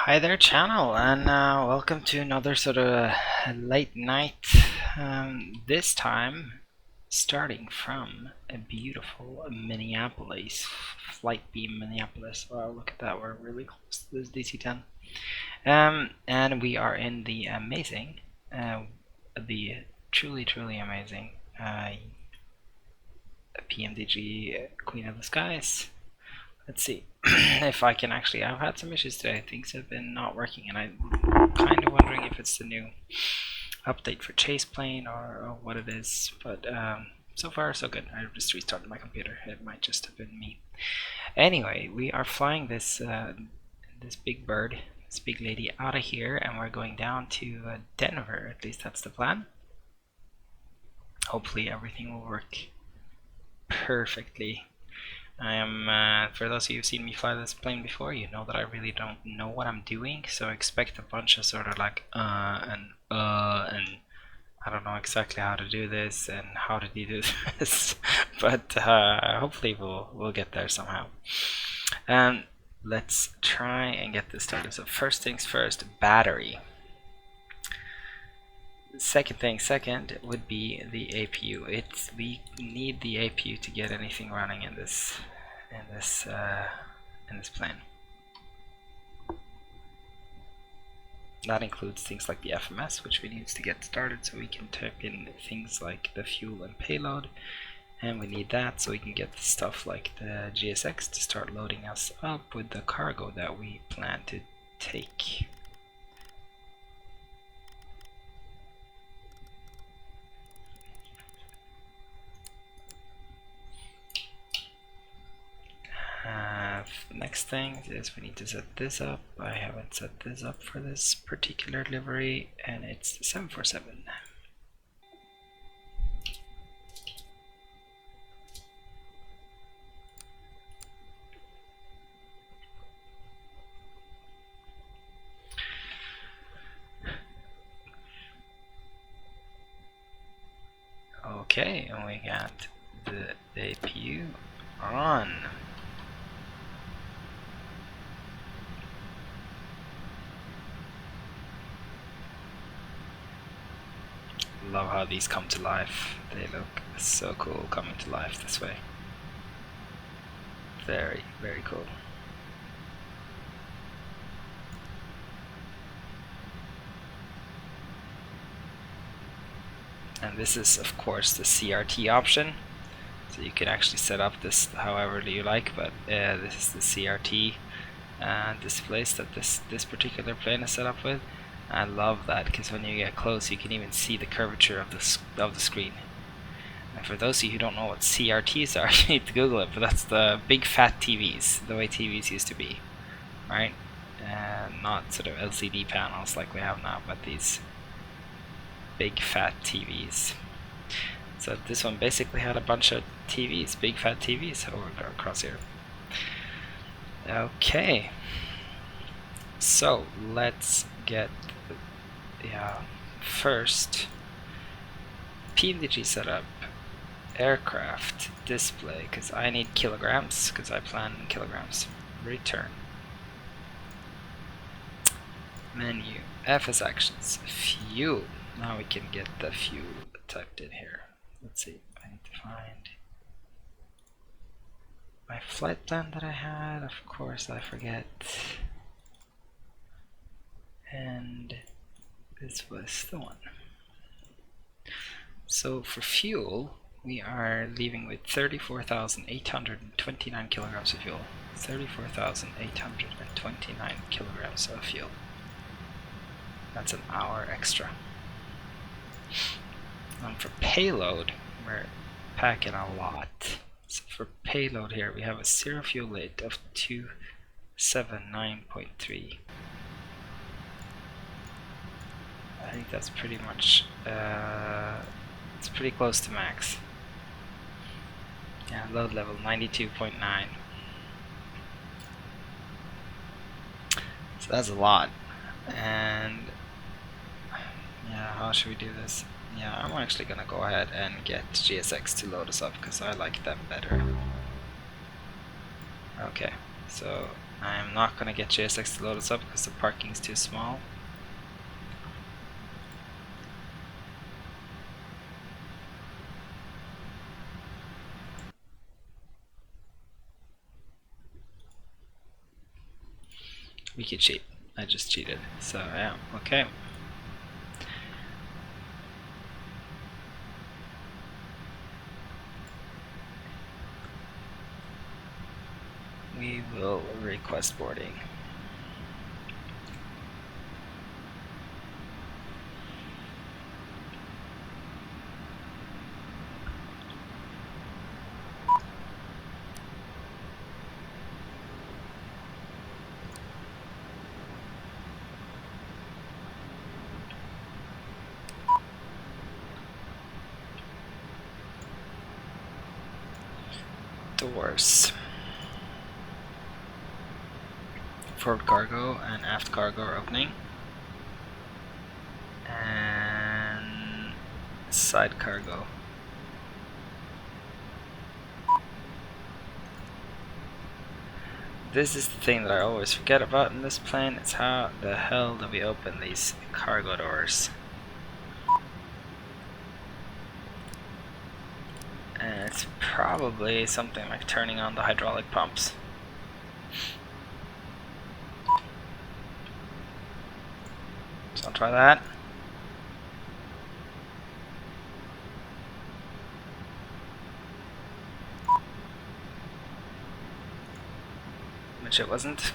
Hi there, channel, and welcome to another sort of late night. This time, starting from a beautiful Minneapolis, Flightbeam Minneapolis. Wow, look at that! We're really close to this DC-10, and we are in the amazing, the truly amazing PMDG Queen of the Skies. Let's see if I can actually. I've had some issues today. Things have been not working, and I'm kind of wondering if it's the new update for Chaseplane or what it is. But so far, so good. I just restarted my computer. It might just have been me. Anyway, we are flying this this big bird, this big lady, out of here, and we're going down to Denver. At least that's the plan. Hopefully, everything will work perfectly. I am, for those of you who've seen me fly this plane before, you know that I really don't know what I'm doing, so expect a bunch of sort of like and I don't know exactly how to do this and how to do this, but hopefully we'll get there somehow. Let's try and get this started. So first things first, battery. Second thing second would be the APU. We need the APU to get anything running in this plane. That includes things like the FMS, which we need to get started so we can type in things like the fuel and payload, and we need that so we can get the stuff like the GSX to start loading us up with the cargo that we plan to take. Next thing is we need to set this up. I haven't set this up for this particular livery, and it's the 747. Okay, and we got the APU on. Love how these come to life. They look so cool coming to life this way. Very cool. And this is of course the CRT option, so you can actually set up this however you like, but this is the CRT displays that this particular plane is set up with. I love that because when you get close you can even see the curvature of the screen. And for those of you who don't know what CRTs are, you need to Google it, but that's the big fat TVs, the way TVs used to be, right? Not sort of LCD panels like we have now, but these big fat TVs. So this one basically had a bunch of TVs, big fat TVs across here. Okay, so let's get first PMDG setup, aircraft display, because I need kilograms, because I plan in kilograms. Return menu, FS actions, fuel. Now we can get the fuel typed in here. Let's see, I need to find my flight plan that I had. Of course I forget, and this was the one. So for fuel, we are leaving with 34,829 kilograms of fuel. 34,829 kilograms of fuel. That's an hour extra. And for payload, we're packing a lot. So for payload here, we have a zero fuel weight of 279.3. I think that's pretty much, it's pretty close to max. Yeah, load level 92.9. So that's a lot. And yeah, how should we do this? Yeah, I'm actually gonna go ahead and get GSX to load us up because I like them better. Okay, so I'm not going to get JSX to load us up because the parking is too small. We could cheat. I just cheated. So yeah, okay. We will request boarding. Doors. Forward cargo and aft cargo are opening. And side cargo. This is the thing that I always forget about in this plane. It's how the hell do we open these cargo doors? And it's probably something like turning on the hydraulic pumps. So I'll try that. Which it wasn't.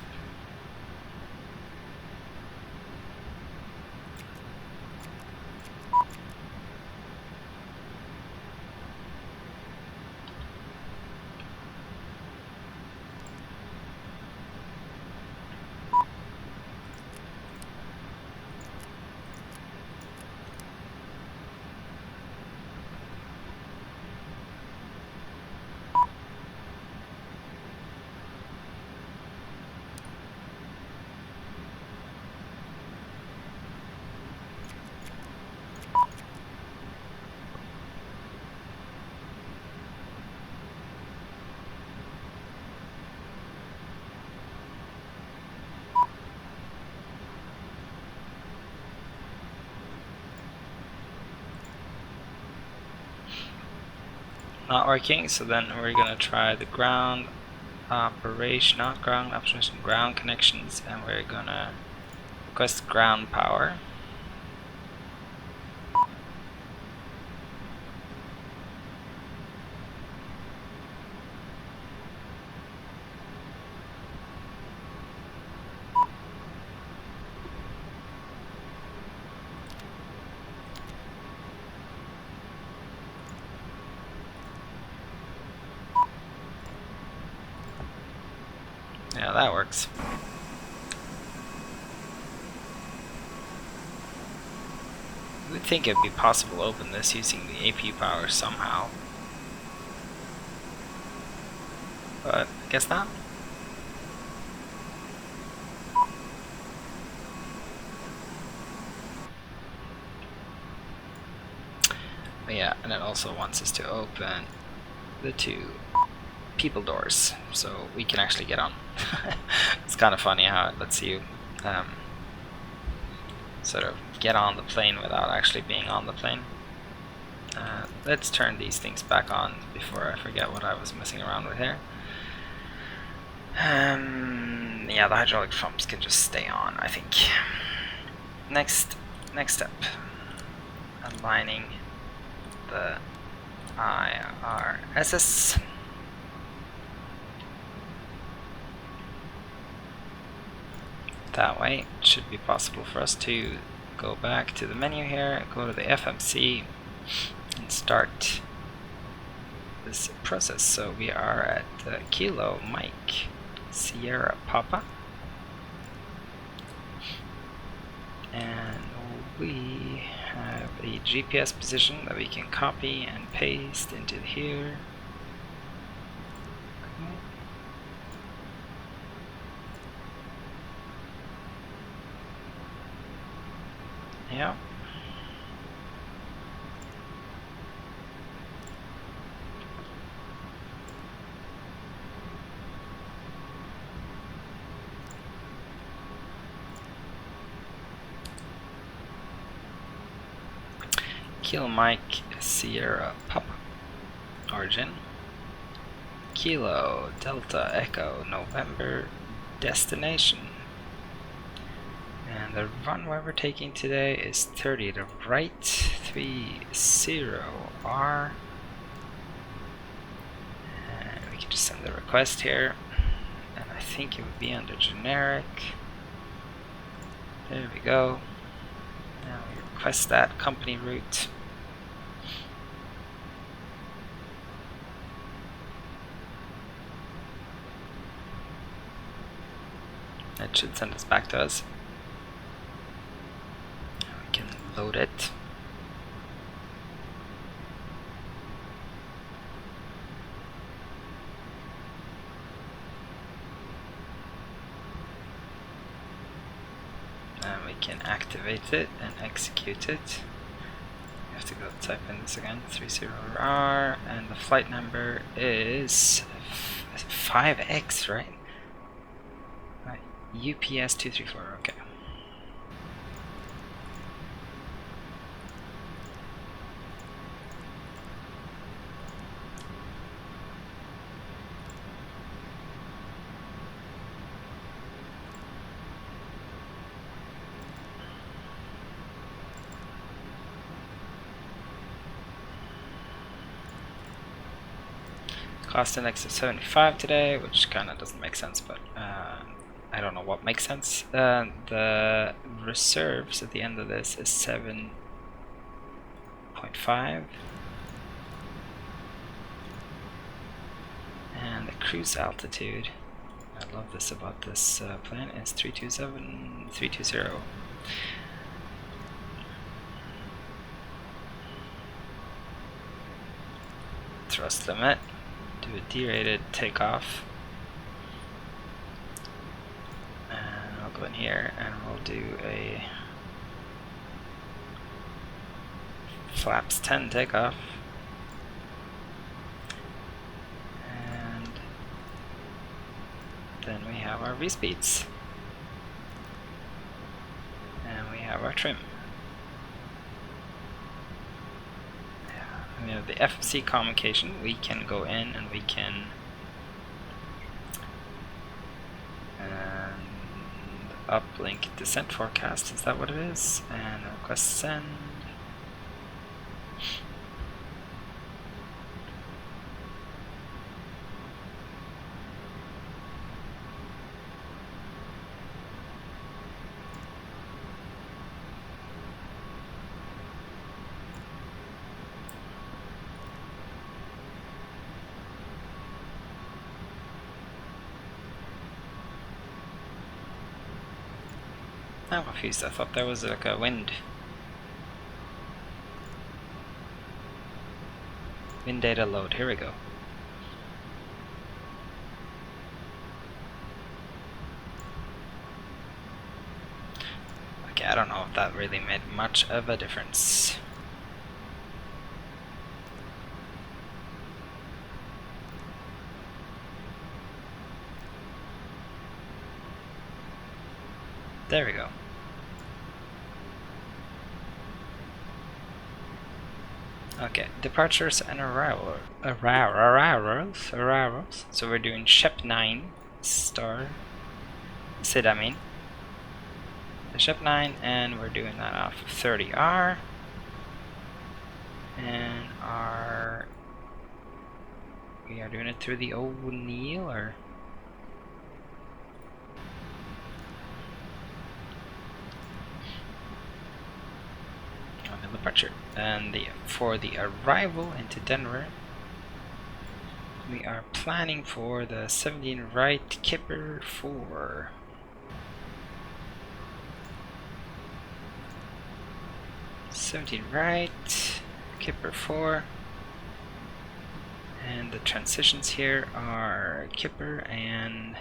Not working, so then we're gonna try the ground operation, not ground operation, ground connections, and we're gonna request ground power. Yeah, that works. I would think it'd be possible to open this using the AP power somehow. But I guess not. But yeah, and it also wants us to open the two people doors so we can actually get on. It's kind of funny how it lets you sort of get on the plane without actually being on the plane. Let's turn these things back on before I forget what I was messing around with here. Yeah, the hydraulic pumps can just stay on, I think. Next step, aligning the IRSS. That way it should be possible for us to go back to the menu here, go to the FMC and start this process. So we are at Kilo Mike Sierra Papa, and we have a GPS position that we can copy and paste into here. Yeah. Kilo Mike Sierra Papa origin. Kilo Delta Echo November destination. And the runway we're taking today is 30 to right, 30R. And we can just send the request here. And I think it would be under generic. There we go. Now we request that company route. It should send us back to us. We can load it. And we can activate it and execute it. We have to go type in this again, 30R, and the flight number is 5X, right? UPS 234, okay. Cost index of 75 today, which kind of doesn't make sense, but I don't know what makes sense. The reserves at the end of this is 7.5. And the cruise altitude, I love this about this plane, is 320. Thrust limit, do a derated takeoff. Go in here and we'll do a flaps 10 takeoff, and then we have our V-speeds, and we have our trim. We have the FFC communication. We can go in and we can uplink descent forecast, is that what it is? And request send. I'm confused, I thought there was like a wind data load. Here we go. Okay, I don't know if that really made much of a difference. There we go. Okay, departures and arrivals. So we're doing Shep 9 star. Sid, I mean. The Shep 9, and we're doing that off of 30R. And we are doing it through the O'Neill, or departure. And for the arrival into Denver, we are planning for the 17 right Kipper 4. Right Kipper 4, and the transitions here are Kipper and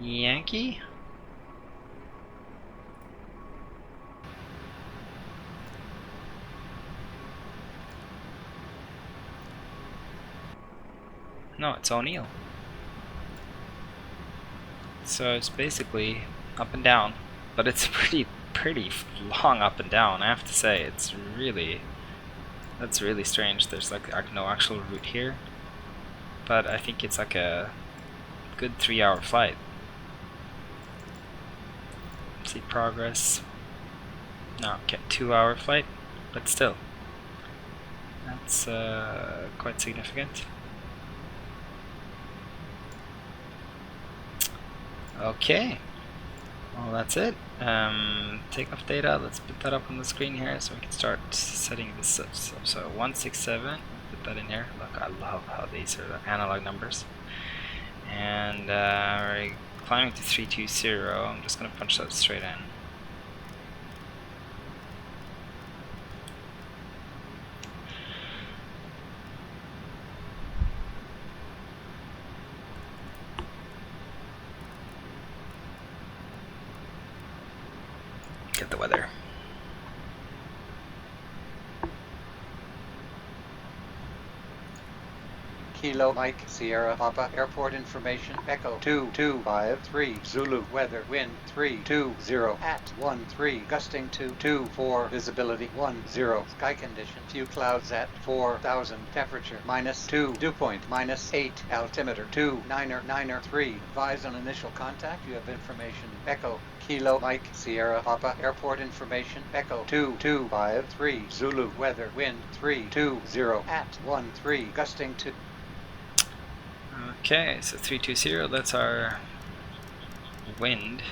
Yankee. No, it's O'Neill. So it's basically up and down, but it's a pretty pretty long up and down, I have to say. It's really, that's really strange. There's like no actual route here, but I think it's like a good 3-hour flight. See progress. No, okay, 2-hour flight, but still, that's quite significant. Okay, well that's it. Takeoff data, let's put that up on the screen here so we can start setting this up. So 167, put that in here. Look, I love how these are the analog numbers. And we're climbing to 320, I'm just going to punch that straight in. Get the weather. Kilo Mike Sierra Papa Airport information Echo 2253 Zulu weather wind 320 at 13 gusting to 24 visibility 10 sky condition few clouds at 4000 temperature -2 dew point -8 altimeter 2993 advise on initial contact you have information Echo Kilo Mike Sierra Papa Airport information Echo 2253 Zulu weather wind 320 at 13 gusting to. Okay, so 320, that's our wind.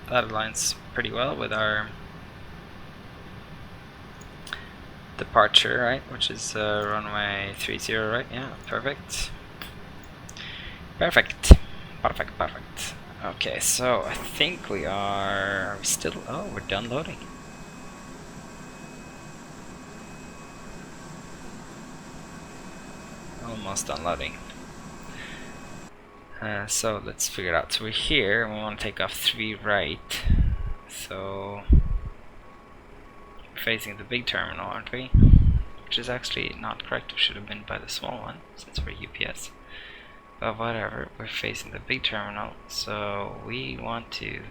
That aligns pretty well with our departure, right? Which is runway 30, right? Yeah, perfect. Perfect. Perfect, perfect. Okay, so I think we are still, oh, we're done loading. Almost done loading. So let's figure it out. So we're here and we want to take off 3 right. So we're facing the big terminal, aren't we? Which is actually not correct. We should have been by the small one since we're UPS. But whatever, we're facing the big terminal. So we want to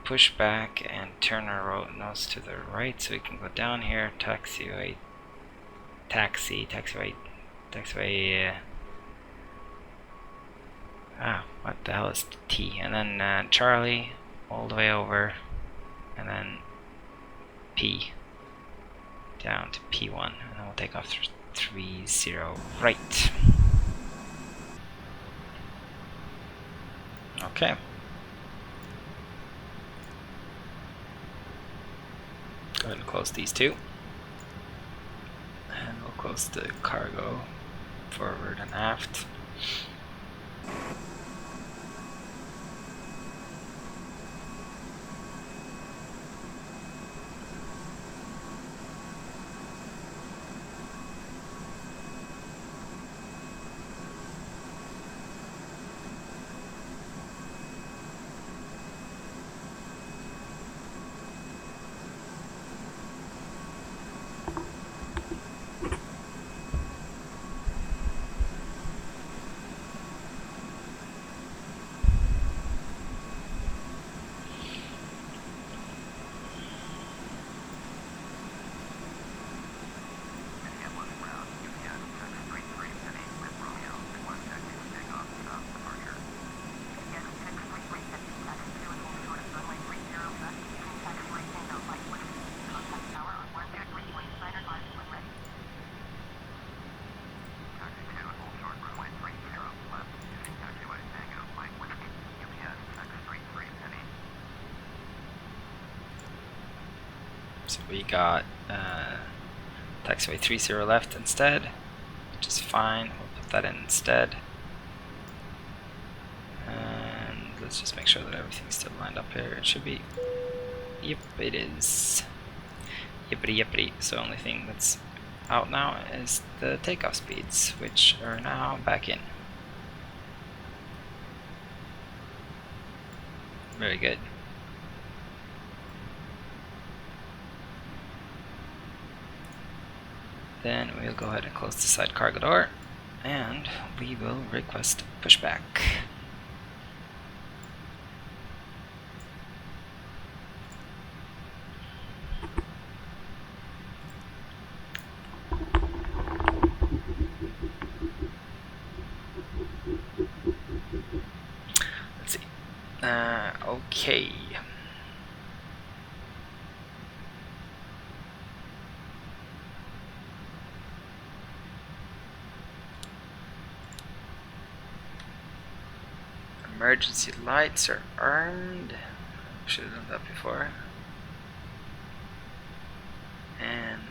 push back and turn our road nose to the right so we can go down here, taxiway, what the hell is T? And then Charlie all the way over, and then P down to P1, and then we'll take off 30 right. Okay. Go ahead and close these two. And we'll close the cargo forward and aft. So we got taxiway 30 left instead, which is fine. We'll put that in instead. And let's just make sure that everything's still lined up here. It should be. Yep, it is. Yippity yippity. So the only thing that's out now is the takeoff speeds, which are now back in. Very good. Then we'll go ahead and close the side cargo door, and we will request pushback. Let's see. Okay. Emergency lights are armed. Should have done that before. And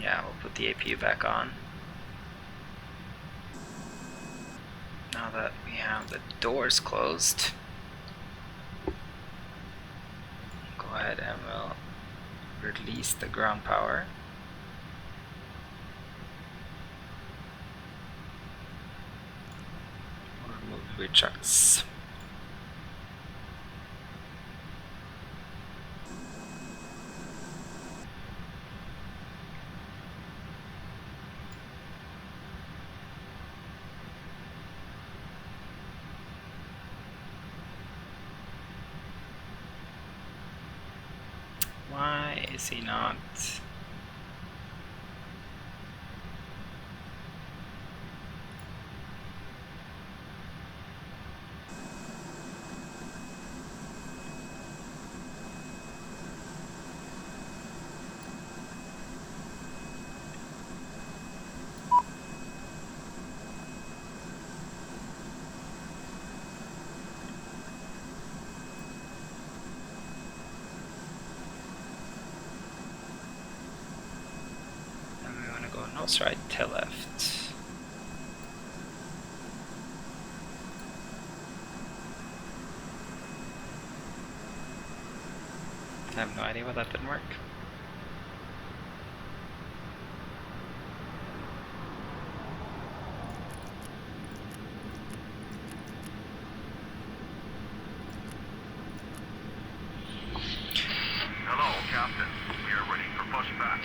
yeah, we'll put the APU back on. Now that we have the doors closed, go ahead and we'll release the ground power. We'll remove the chucks. Why is he not? Nose right, tail left. I have no idea why that didn't work. Hello, Captain. We are ready for pushback.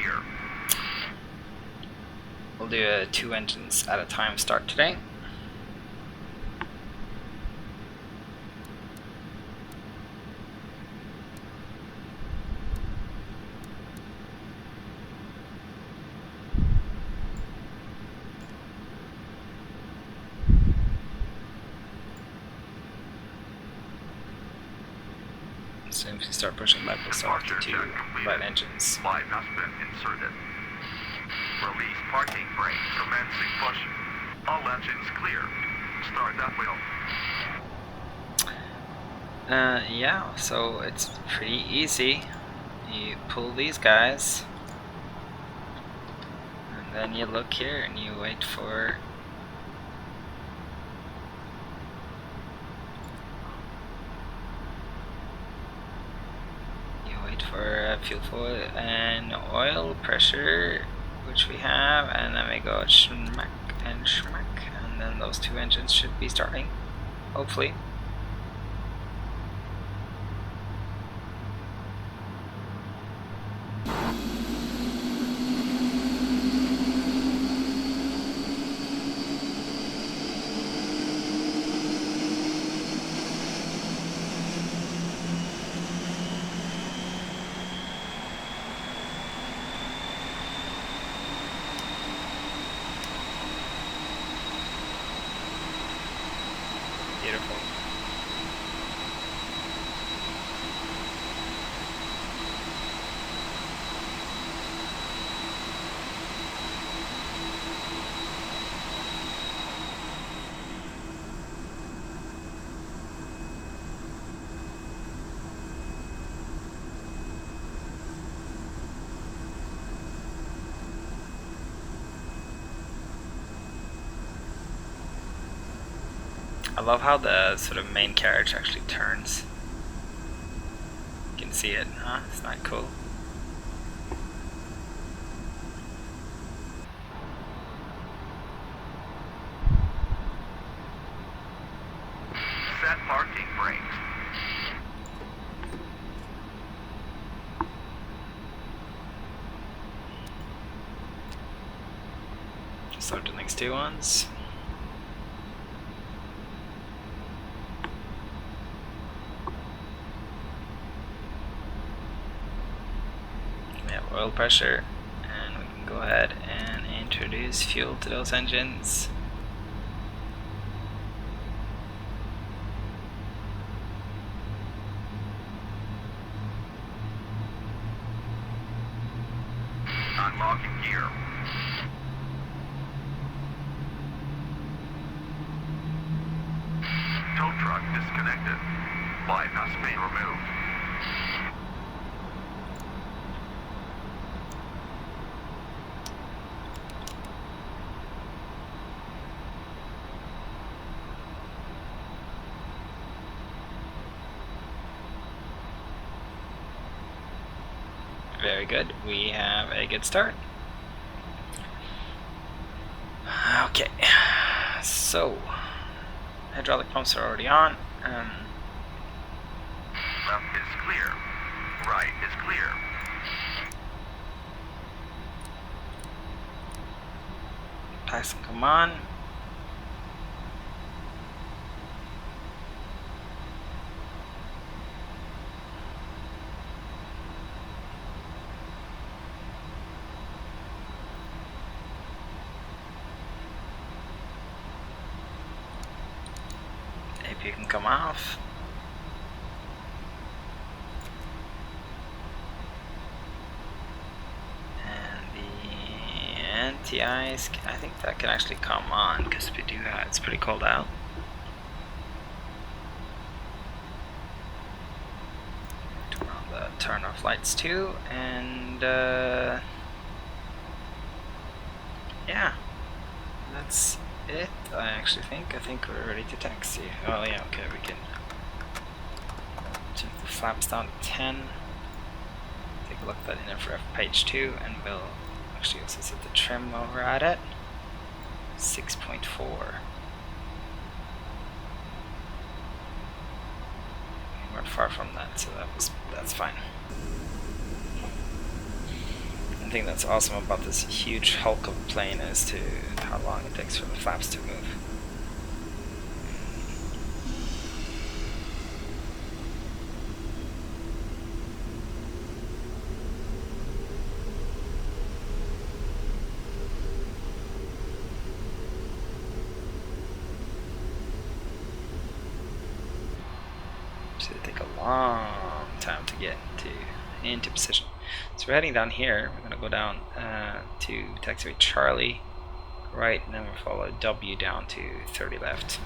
Gear. We'll do a 2 engines at a time start today. So if you start pushing back, we'll start with the 2 light engines. Light has been inserted. Release parking brake. Commencing push. All engines clear. Start that wheel. Yeah, so it's pretty easy. You pull these guys, and then you look here and you wait for fuel flow and oil pressure, which we have, and then we go schmack and schmack, and then those 2 engines should be starting, hopefully. Beautiful. I love how the sort of main carriage actually turns. You can see it, huh? It's not cool. start the next two ones. We have oil pressure, and we can go ahead and introduce fuel to those engines. Unlocking gear. Tow truck disconnected. Bypass main removed. Very good. We have a good start. Okay, so hydraulic pumps are already on. Left is clear. Right is clear. Packs can come on. AP can come off. And the NTIs, I think that can actually come on because we do have, it's pretty cold out. Turn off lights too, and yeah, that's it. I think we're ready to taxi. Oh yeah, okay, we can take the flaps down to 10. Take a look at that in infrared page 2, and we'll actually also set the trim over at it. 6.4. We weren't far from that, so that's fine. The thing that's awesome about this huge hulk of a plane is to how long it takes for the flaps to move. So it take a long time to get into position. So we're heading down here. We're going to go down to taxiway Charlie, right, and then we'll follow W down to 30 left.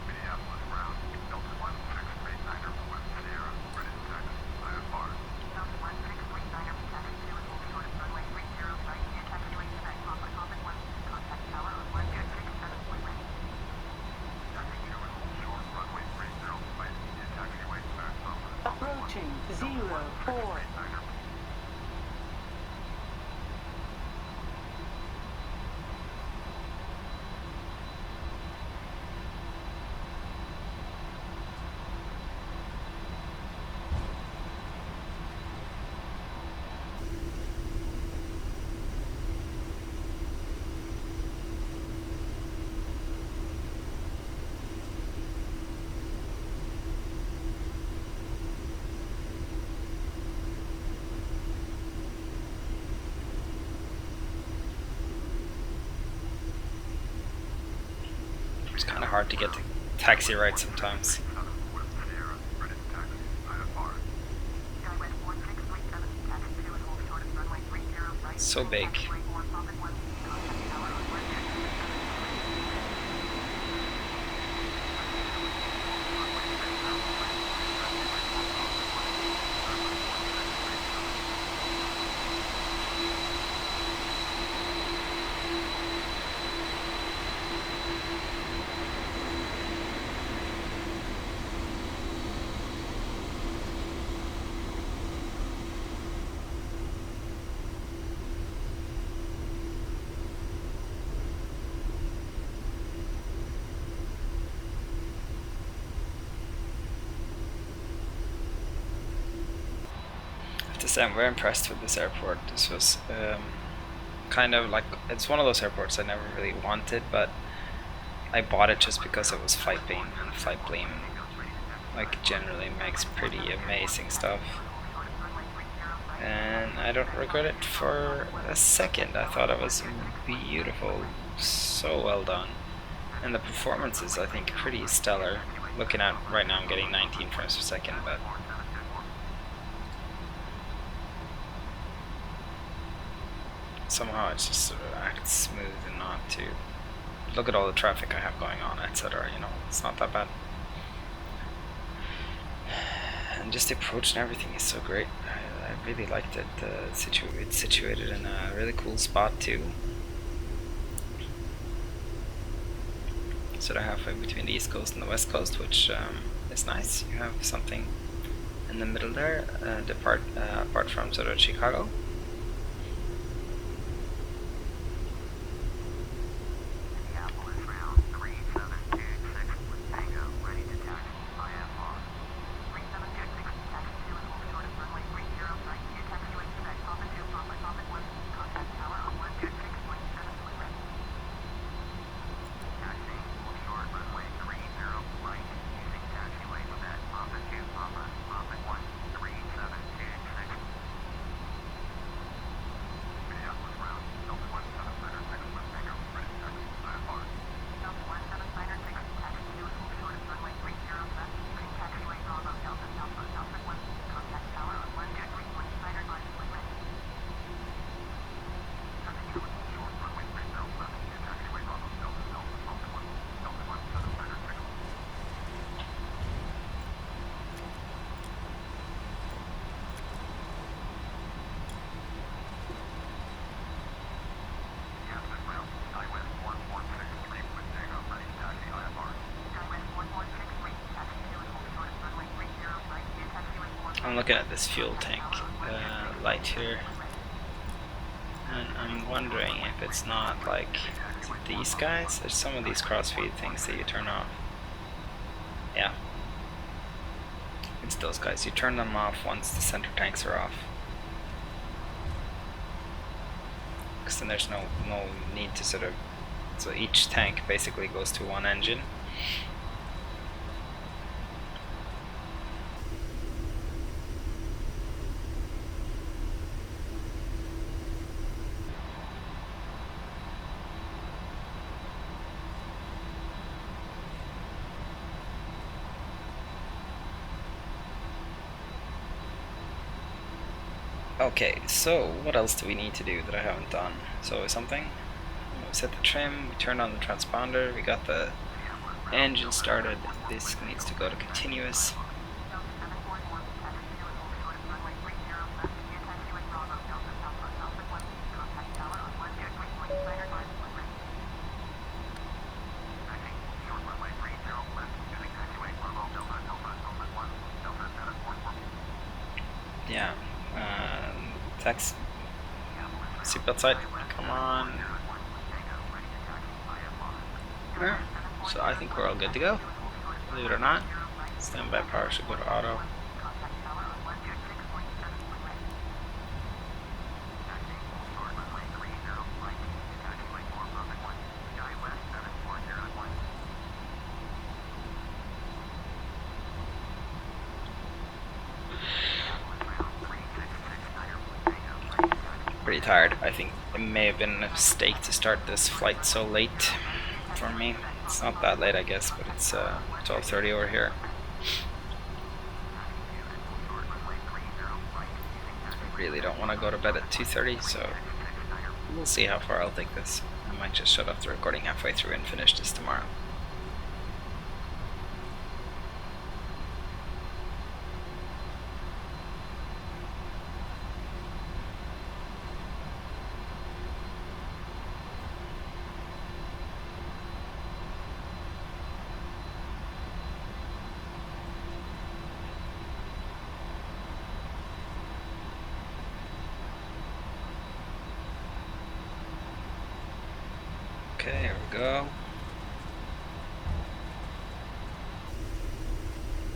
Minneapolis ground. Delta 1639er with Sierra, ready to taxi. IFR. Delta 1639er with taxi to and hold short of runway 30 right near taxiway Quebec. Topic 1, contact tower on 167.1. Taxi to and hold short, runway 30 right near taxiway Quebec. Approaching 04. It's kind of hard to get the taxi right sometimes. So big. I'm very impressed with this airport. This was kind of like, it's one of those airports I never really wanted, but I bought it just because it was Flightbeam, and Flightbeam like generally makes pretty amazing stuff. And I don't regret it for a second. I thought it was beautiful, so well done. And the performance is, I think, pretty stellar. Looking at right now, I'm getting 19 frames per second, but somehow it just sort of acts smooth and not too. Look at all the traffic I have going on, etc. You know, it's not that bad. And just the approach and everything is so great. I really liked it. It's situated in a really cool spot too. Sort of halfway between the east coast and the west coast, which is nice. You have something in the middle there, apart from sort of Chicago. Minneapolis round 3726 with Tango, ready to taxi IFR. 3726, taxi 2 is hold short of runway 30 right, via taxiway Quebec, Papa 2, Papa 1, contact tower on 1 jet 6.7 with red. Taxi, hold short runway 30 right, using taxiway Quebec, Papa 2, Papa 1, 3726. Minneapolis round, Delta 1796 with Tango, ready to taxi IFR. Delta 1796, taxi 2 is hold short of runway 30 left, using taxiway Bravo, Delta 1, contact tower on 1 jet 3.5 with red. Taxi 2 is hold short runway 30 left, using taxiway Bravo, Delta 1, Delta 1796. Minneapolis round, SkyWest 1163 with Tango, ready to taxi IFR. SkyWest 1163, taxi 2 is hold short of runway 30 right, via taxiway 4. I'm looking at this fuel tank light here, and I'm wondering if it's not like these guys. There's some of these crossfeed things that you turn off. Yeah, it's those guys. You turn them off once the center tanks are off, because then there's no need to sort of. So each tank basically goes to one engine. Okay, so what else do we need to do that I haven't done? So something. We set the trim, we turned on the transponder, we got the engine started. This needs to go to continuous. Delta 741, taxi 2 is hold short of runway 30 left, via taxiway Bravo, Delta 1, contact tower on 1 jet 3.5 with red. Taxi, hold short runway 30 left, using taxiway Bravo, Delta 1, Delta 741. Yeah. Tax. Seatbelt side. Come on. Yeah. So I think we're all good to go. Believe it or not. Standby power should go to auto. Pretty tired. I think it may have been a mistake to start this flight so late for me. It's not that late, I guess, but it's 12:30 over here. I really don't want to go to bed at 2:30, so we'll see how far I'll take this. I might just shut off the recording halfway through and finish this tomorrow. Okay, here we go.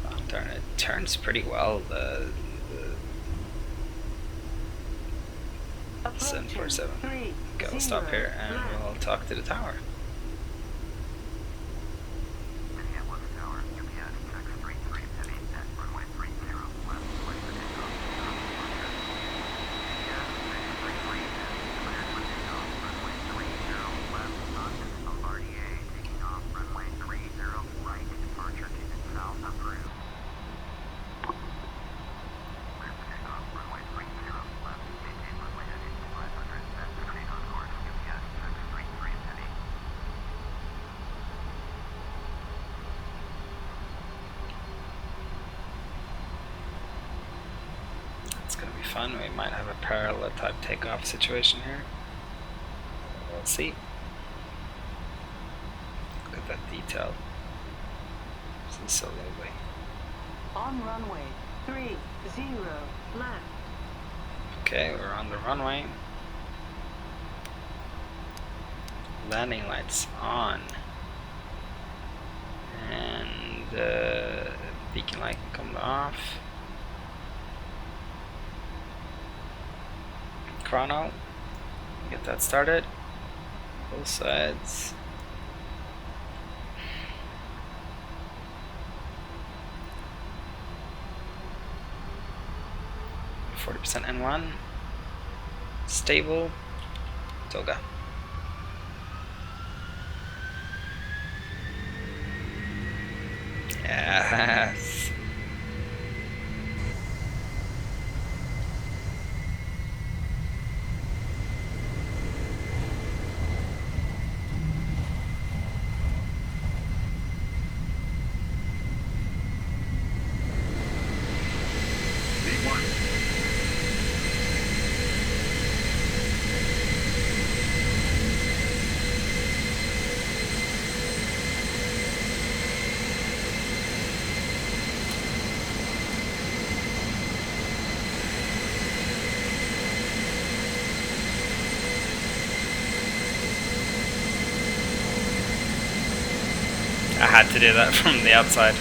Oh, darn it. Turns pretty well. 747. Okay, we'll stop here and we'll talk to the tower. Minneapolis Tower, UPS check 33 heavy at runway 30 left, clear for takeoff. UPS 633 cleared for takeoff, runway 30 left, sunken, Bombardier taking off, runway 30 right, departure to south approved. Clear for takeoff, runway 30 left, maintain runway heading 500, then remain on course, UPS check 33 heavy. It's gonna be fun. We might have a parallel type takeoff situation here. We'll see. Look at that detail. This is so lovely. On runway 30 left. Okay, we're on the runway. Landing lights on. And beacon light can come off. Chrono. Get that started. Both sides. %N1. Stable. Toga. Yes. I had to do that from the outside.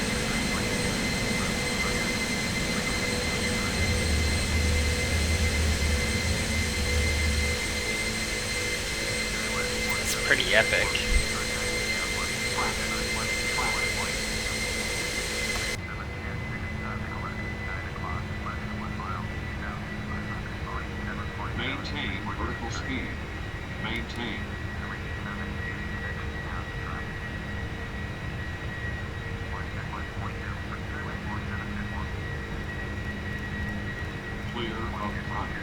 It's pretty epic. Maintain vertical speed. Maintain. Clear of runway.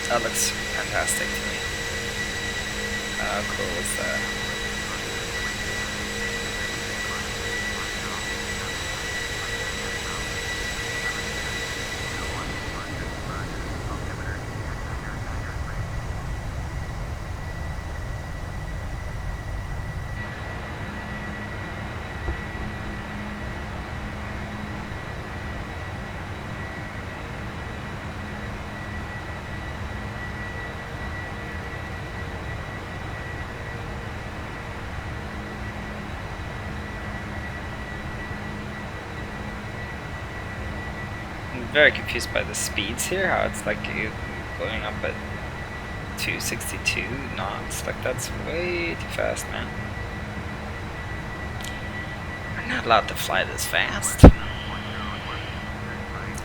That looks fantastic to me. How cool is that? Very confused by the speeds here, how it's like going up at 262 knots. Like, that's way too fast, man. We're not allowed to fly this fast.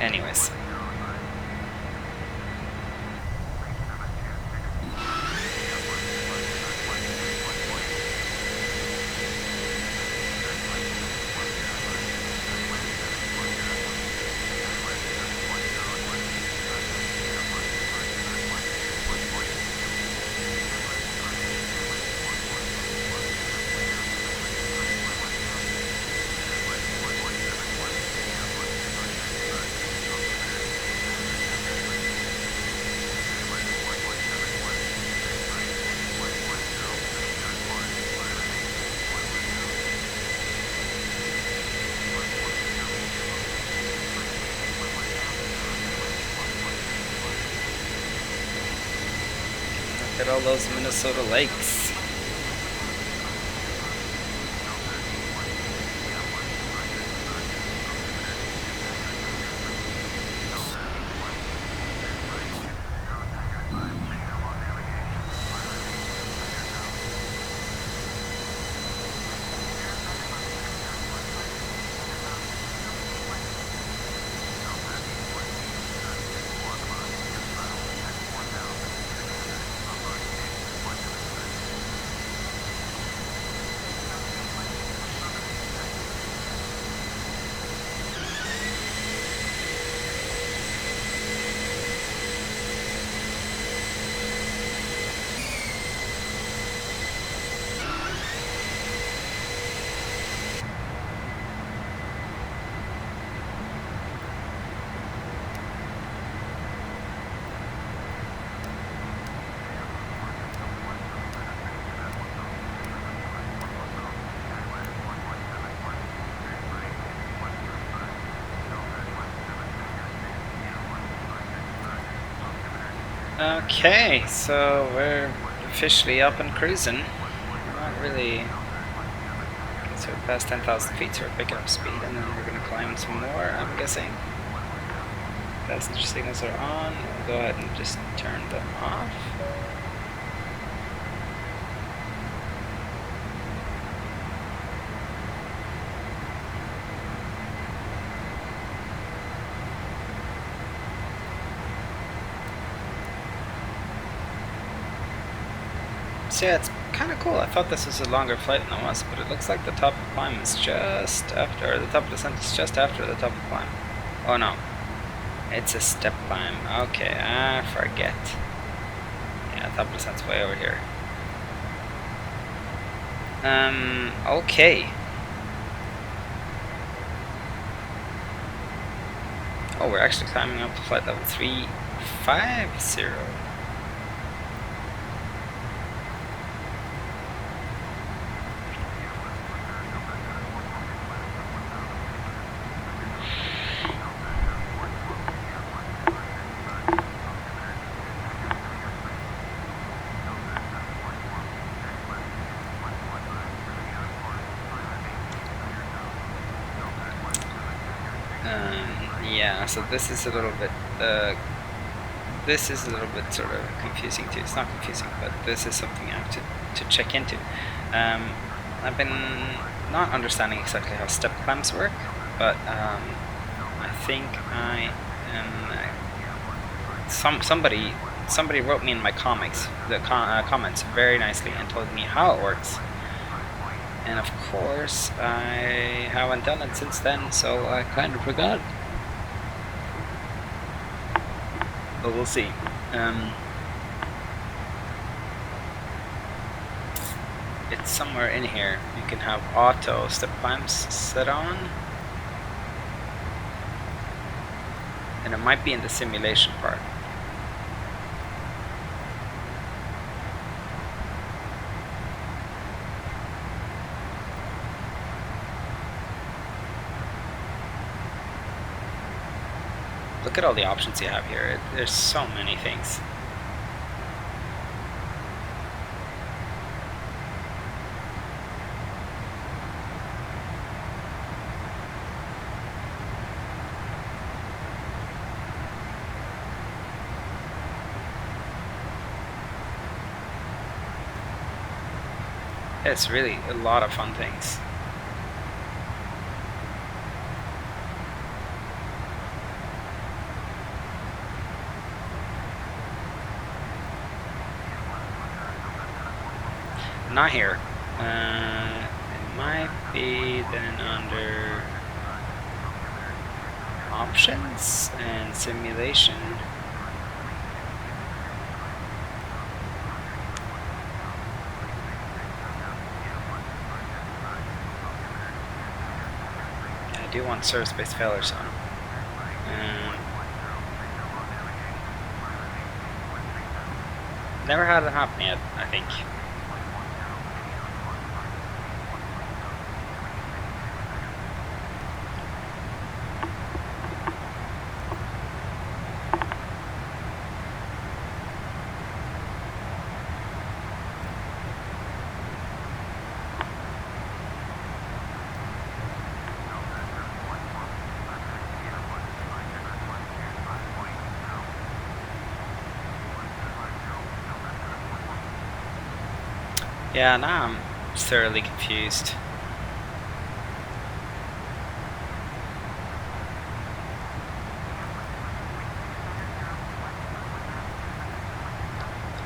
Anyways. at all those Minnesota lakes. Okay, so we're officially up and cruising. We're not really. So we're past 10,000 feet, so we're picking up speed, and then we're going to climb some more, I'm guessing. Passenger signals are on. We'll go ahead and just turn them off. So yeah, it's kind of cool. I thought this was a longer flight than it was, but it looks like the top of the climb is just after, or the top of the descent is just after the top of the climb. Oh no, it's a step climb. Okay, I forget. Yeah, top of the descent's way over here. Okay. Oh, we're actually climbing up to flight level 350. Yeah, so this is a little bit sort of confusing too. It's not confusing, but this is something I have to check into. I've been not understanding exactly how step climbs work, but I think I am. Somebody wrote me in my comments very nicely and told me how it works. And of course, I haven't done it since then, so I kind of forgot. But we'll see. It's somewhere in here. You can have auto step climbs set on. And it might be in the simulation part. Look at all the options you have here. There's so many things. It's really a lot of fun things. Not here. It might be then under options and simulation. I do want service-based failures on. Never had it happen yet, I think. Yeah, now I'm thoroughly confused.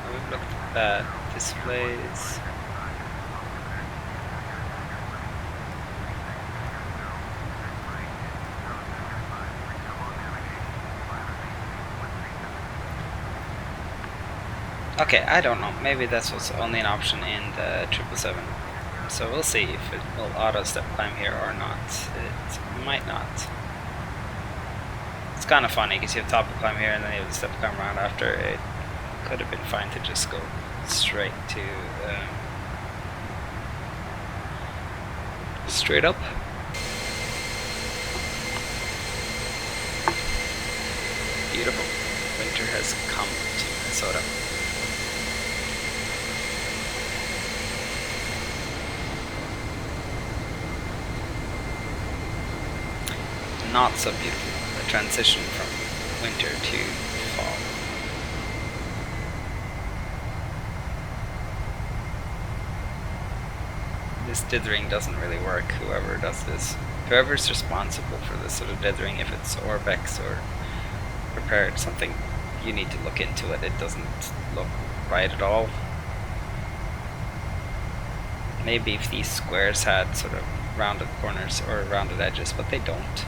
We've looked at that. Displays. Okay, I don't know. Maybe that's what's only an option in the 777. So we'll see if it will auto step climb here or not. It might not. It's kind of funny because you have top climb here and then you have the step climb around after. It could have been fine to just go straight to straight up. Beautiful. Winter has come to Minnesota. Not so beautiful, the transition from winter to fall. This dithering doesn't really work, whoever does this. Whoever's responsible for this sort of dithering, if it's Orbx or prepared something, you need to look into it. It doesn't look right at all. Maybe if these squares had sort of rounded corners or rounded edges, but they don't.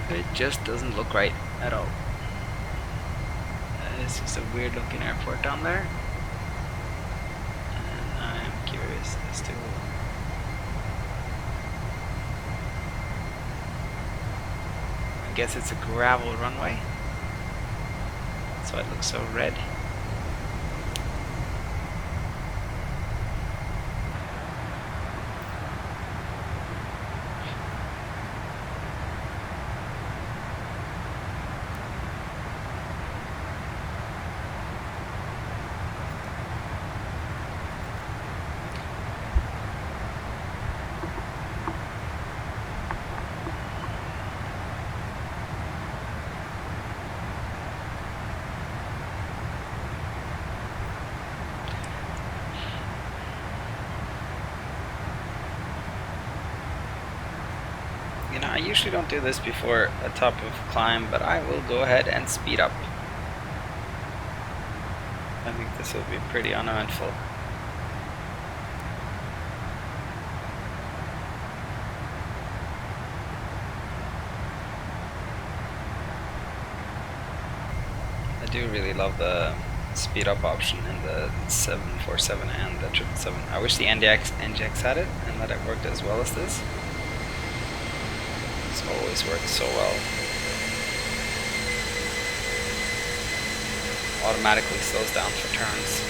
It just doesn't look right at all. It's just a weird looking airport down there. And I'm curious as to... I guess it's a gravel runway. That's why it looks so red. You know, I usually don't do this before a top of climb, but I will go ahead and speed up. I think this will be pretty uneventful. I do really love the speed up option in the 747 and the 777. I wish the NGX had it and that it worked as well as this. It's always worked so well. Automatically slows down for turns.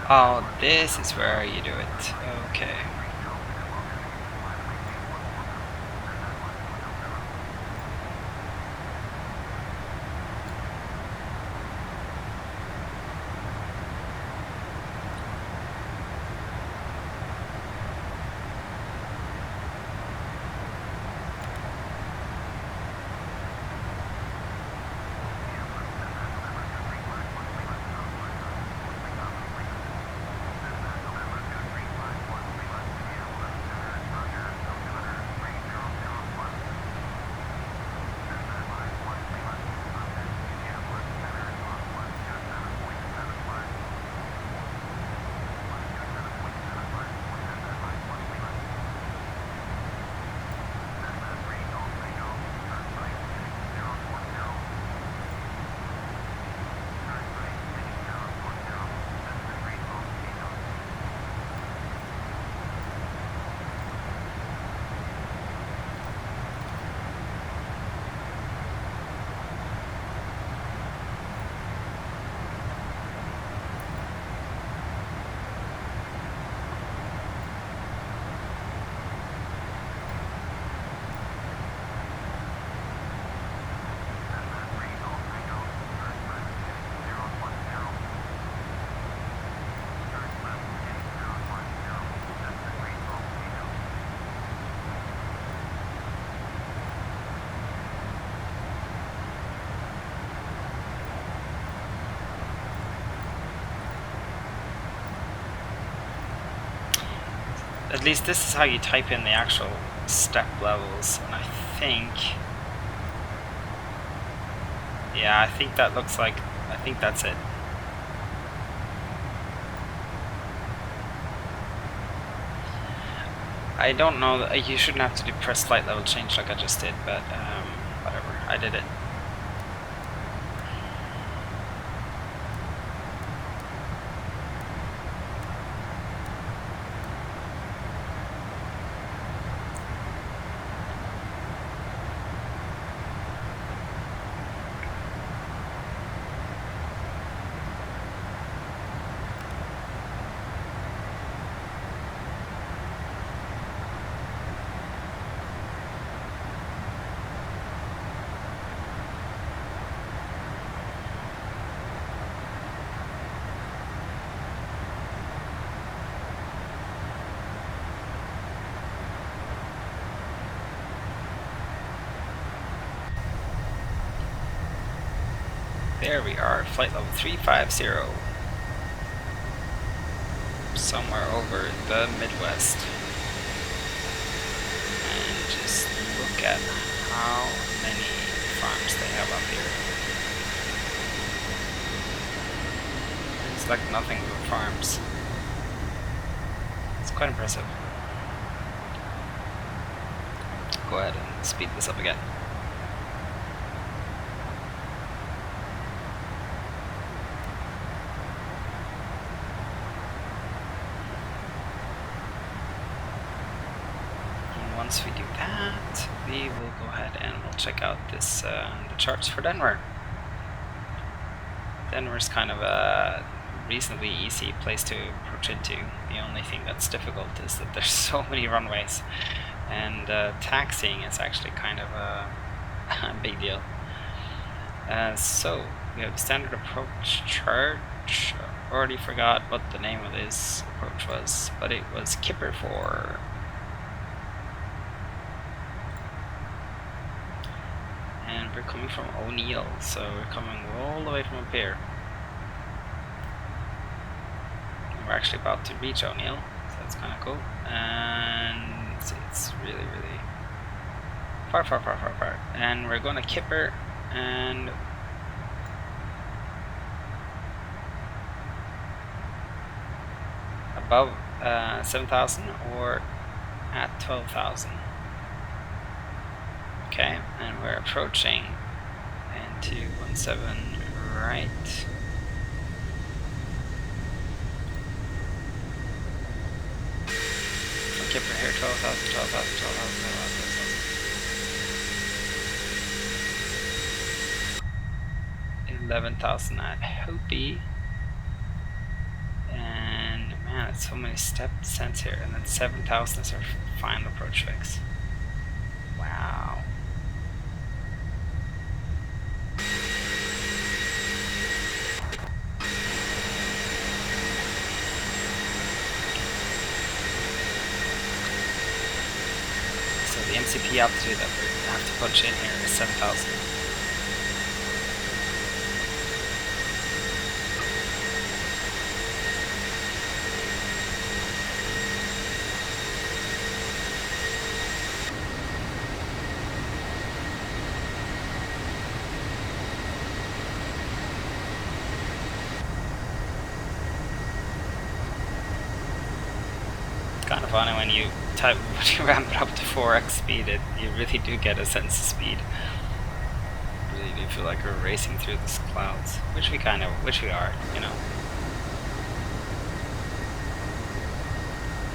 Oh, this is where you do it. Okay. At least this is how you type in the actual step levels, and I think, yeah, I think that looks like, I think that's it. I don't know, you shouldn't have to do press flight level change like I just did, but whatever, I did it. There we are, flight level 350. Somewhere over the Midwest. And just look at how many farms they have up here. It's like nothing but farms. It's quite impressive. Go ahead and speed this up again. Once we do that, we will go ahead and we'll check out this the charts for Denver. Denver's kind of a reasonably easy place to approach into. The only thing that's difficult is that there's so many runways, and taxiing is actually kind of a big deal. So we have the standard approach chart. Already forgot what the name of this approach was, but it was Kipper 4. And we're coming from O'Neill, so we're coming all the way from up here. And we're actually about to reach O'Neill, so that's kind of cool. And it's really, really far. And we're going to Kipper, and above 7,000 or at 12,000. Okay, and we're approaching into 17 right. From Kipper here, 12,000, 11,000 at Hopi. And man, it's so many step descents here, and then 7,000 is our final approach fix. Wow. The MCP altitude that we have to punch in here is 7,000. Kind of funny when you ramp it up to 4x speed, you really do get a sense of speed. Really do feel like we're racing through the clouds, which we are, you know,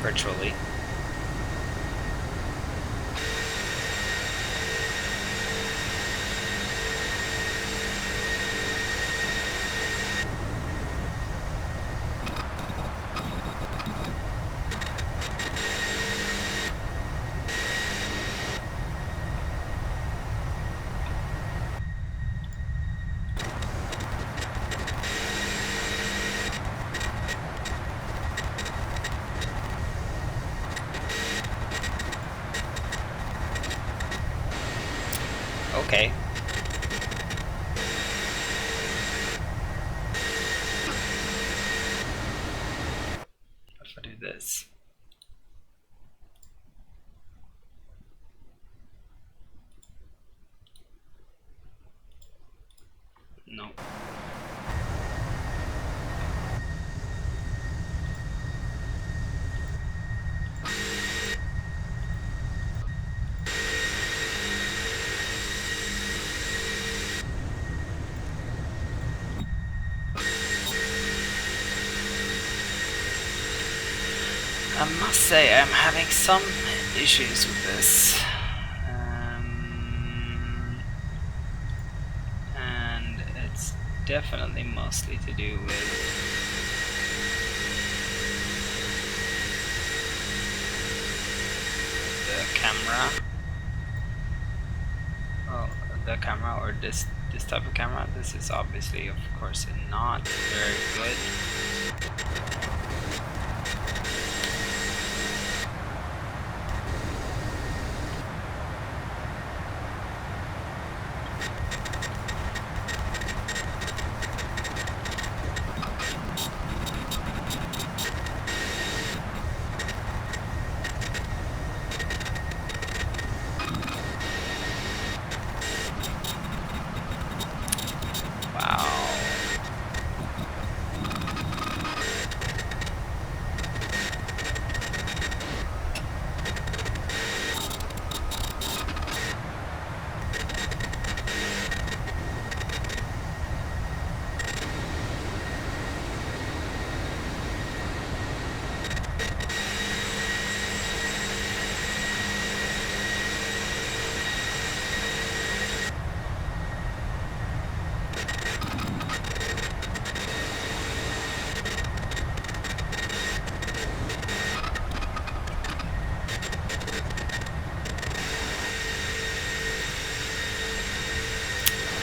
virtually. Okay. If I do this. No. I must say I'm having some issues with this, and it's definitely mostly to do with the camera. Oh, the camera, or this type of camera. This is obviously, of course, not very good.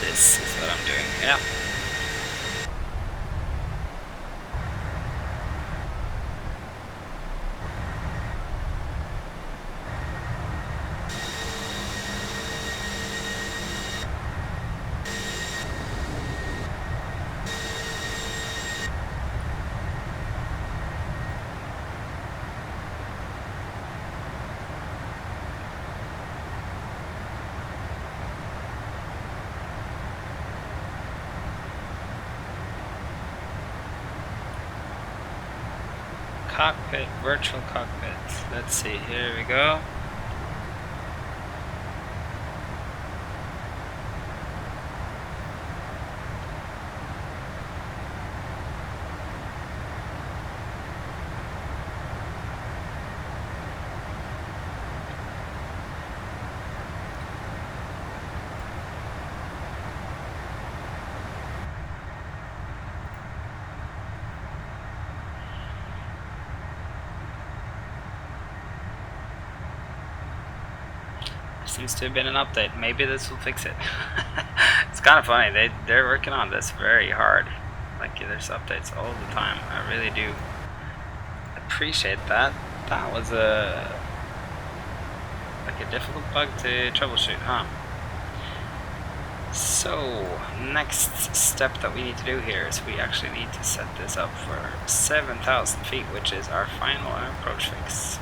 This is what I'm doing, yeah. Cockpit, virtual cockpit. Let's see, here we go. Seems to have been an update. Maybe this will fix it. It's kind of funny. They're working on this very hard. Like, there's updates all the time. I really do appreciate that. That was a difficult bug to troubleshoot, huh? So next step that we need to do here is we actually need to set this up for 7,000 feet, which is our final approach fix.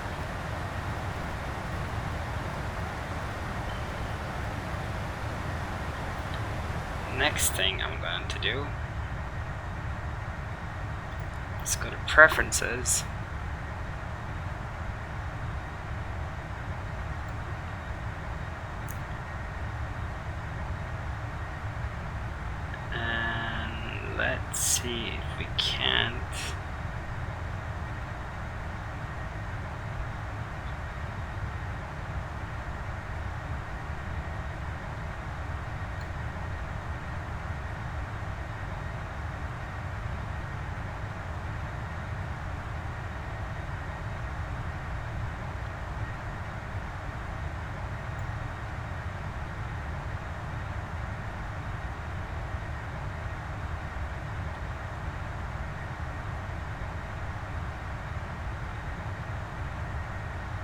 Next thing I'm going to do is go to preferences, and let's see if we can't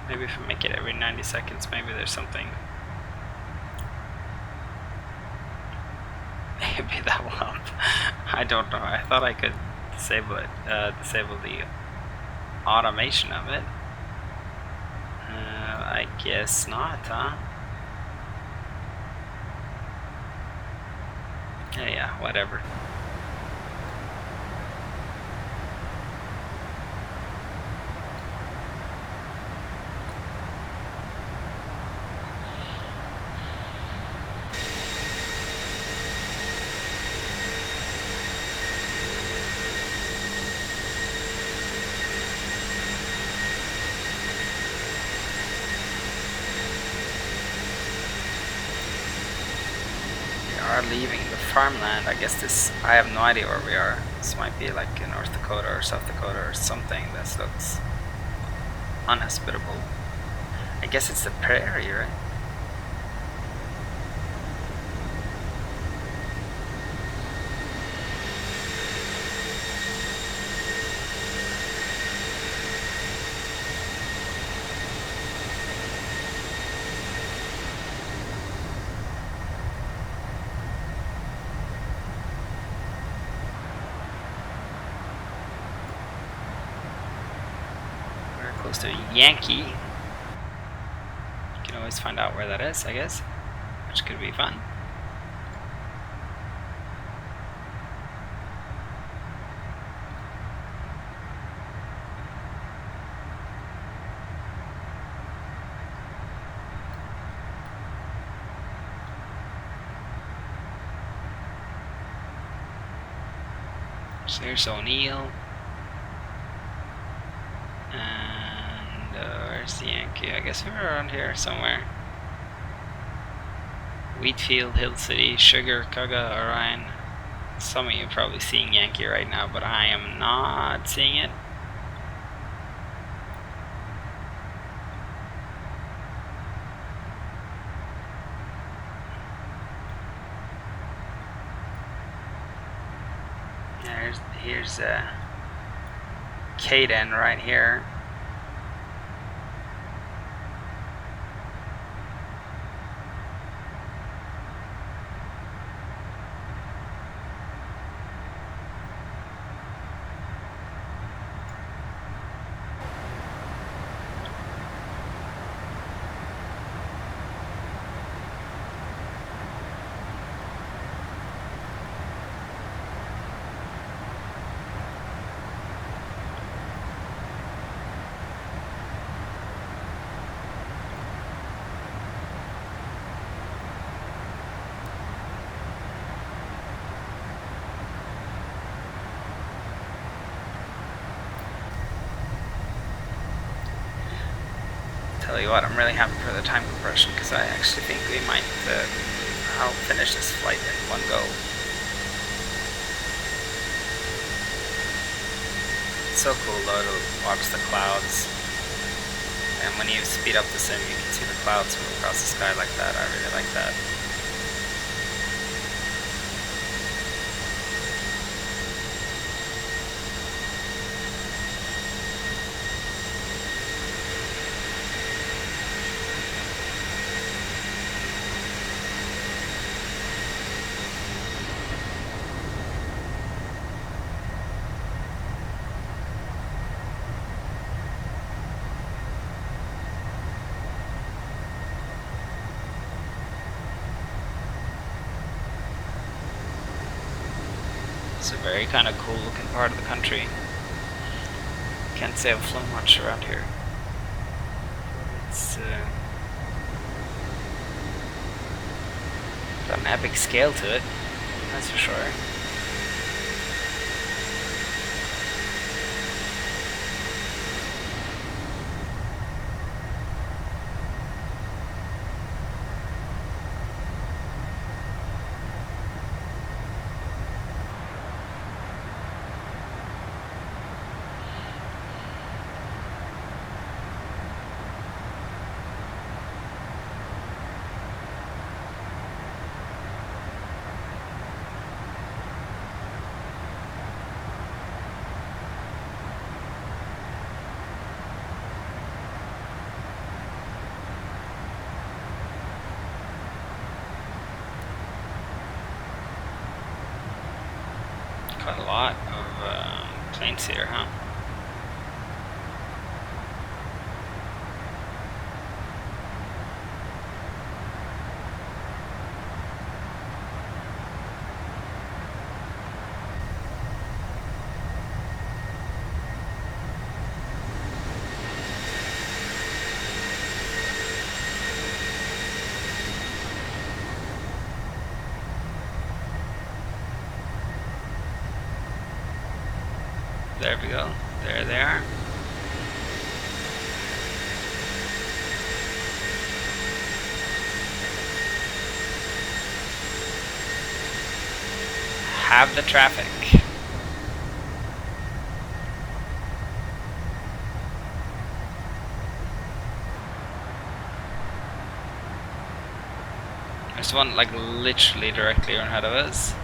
maybe if I make it every 90 seconds, maybe there's something. Maybe that will help. I don't know. I thought I could disable it, disable the automation of it. I guess not, huh? Yeah, whatever. Leaving the farmland. I guess this, I have no idea where we are. This might be like in North Dakota or South Dakota or something. This looks unhospitable. I guess it's the prairie, right? To Yankee. You can always find out where that is, I guess, which could be fun. So there's O'Neill. Where's the Yankee? I guess we're around here somewhere. Wheatfield, Hill City, Sugar, Kaga, Orion. Some of you are probably seeing Yankee right now, but I am not seeing it. Yeah, here's KDEN right here. Tell you what, I'm really happy for the time compression because I actually think we might I'll finish this flight in one go. It's so cool though to watch the clouds, and when you speed up the sim you can see the clouds move across the sky like that. I really like that. It's a very kind of cool looking part of the country. Can't say I've flown much around here. It's got an epic scale to it, that's for sure. Quite a lot of planes here, huh? there we go. There they are. Have the traffic. There's one like literally directly ahead of us.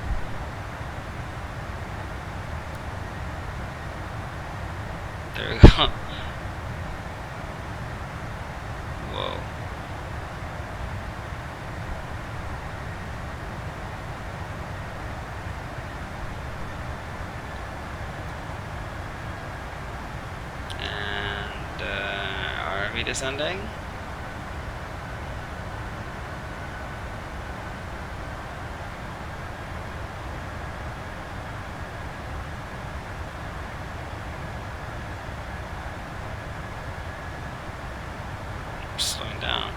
There we go. Whoa. And are we descending? Slowing down.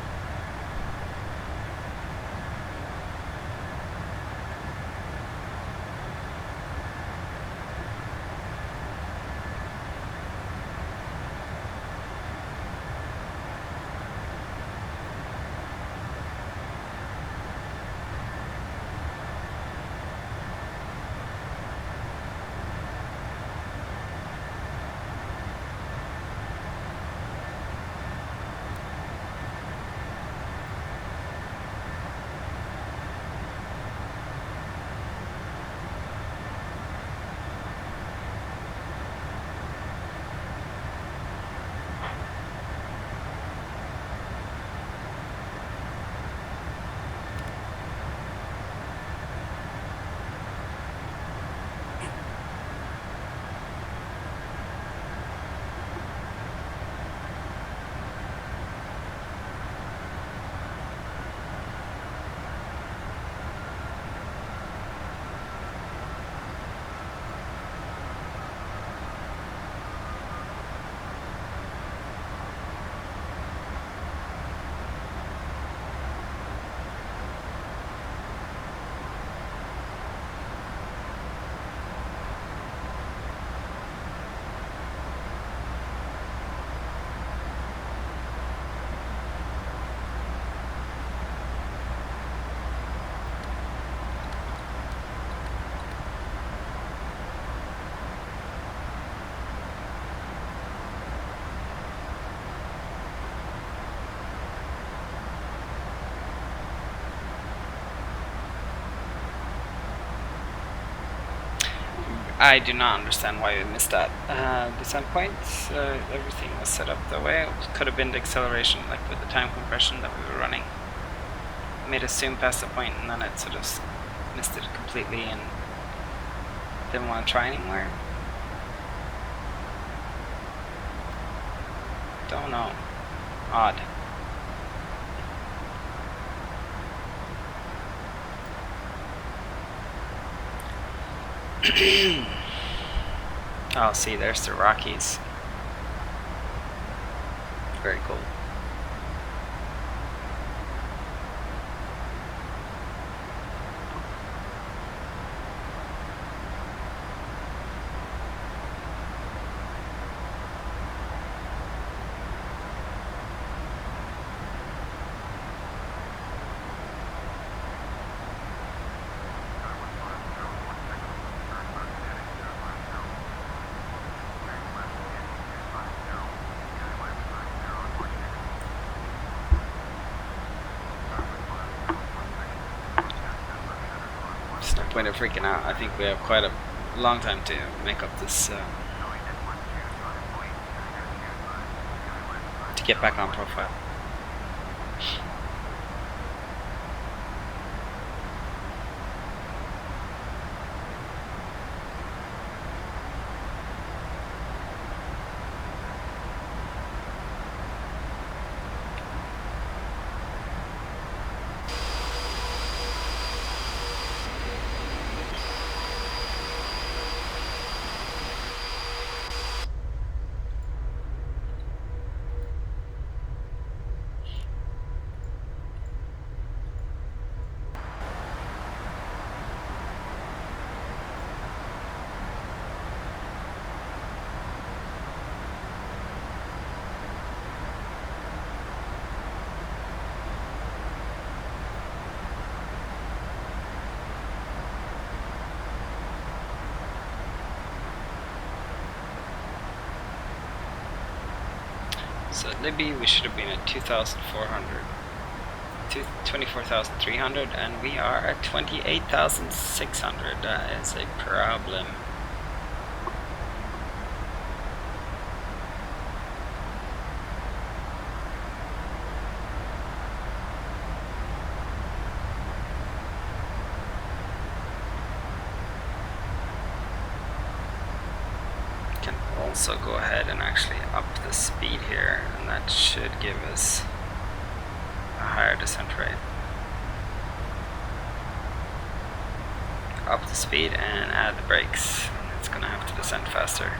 I do not understand why we missed that descent point. Everything was set up the way. It could have been the acceleration, like with the time compression that we were running. Made us zoom past the point, and then it sort of missed it completely and didn't want to try anymore. Don't know. Odd. Oh, see, there's the Rockies. Very cool. Point of freaking out. I think we have quite a long time to make up this to get back on profile. So at Libby we should have been at 2,400. 24,300, and we are at 28,600. That is a problem. Can also go ahead and actually up the speed here, and that should give us a higher descent rate. Up the speed and add the brakes. It's gonna have to descend faster.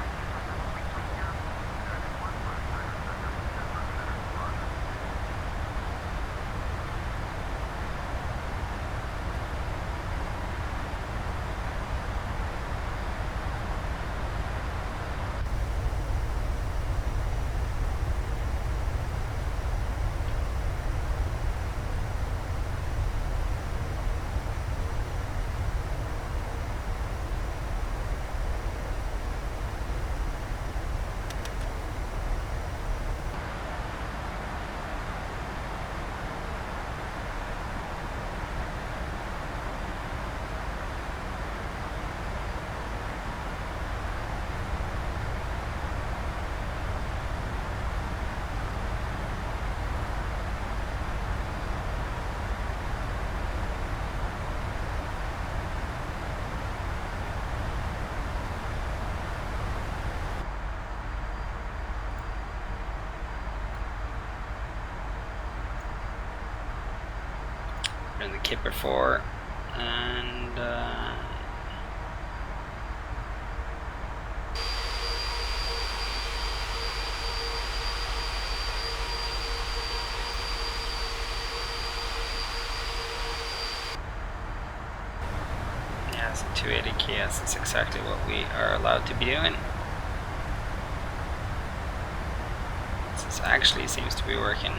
In the Kipper 4, and yeah, so 280 KS is exactly what we are allowed to be doing. This actually seems to be working.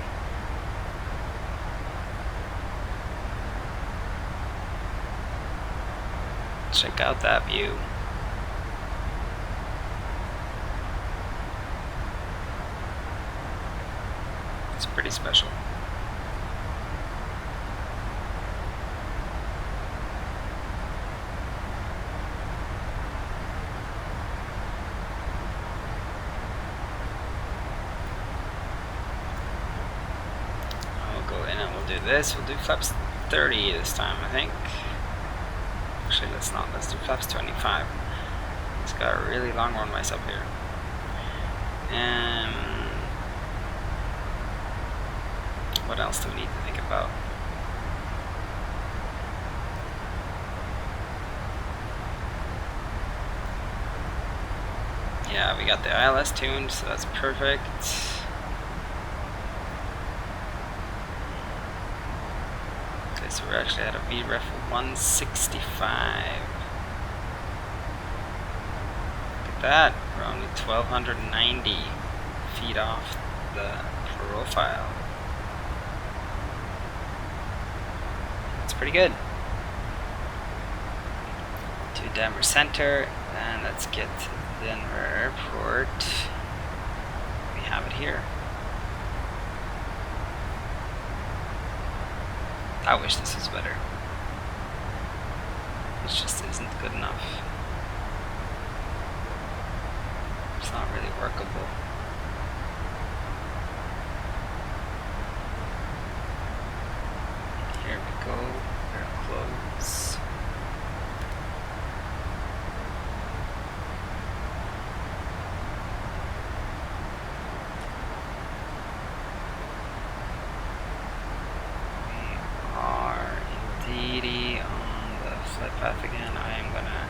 Check out that view. It's pretty special. I'll go in and we'll do this. We'll do flaps 30 this time, I think. Actually, let's not. Let's do flaps 25. It's got a really long runways up here. What else do we need to think about? Yeah, we got the ILS tuned, so that's perfect. So we're actually at a VREF of 165. Look at that, we're only 1,290 feet off the profile. That's pretty good. To Denver Center, and let's get to Denver Airport. We have it here. I wish this was better. It just isn't good enough. It's not really workable. Here we go. We're close. Path again. I am gonna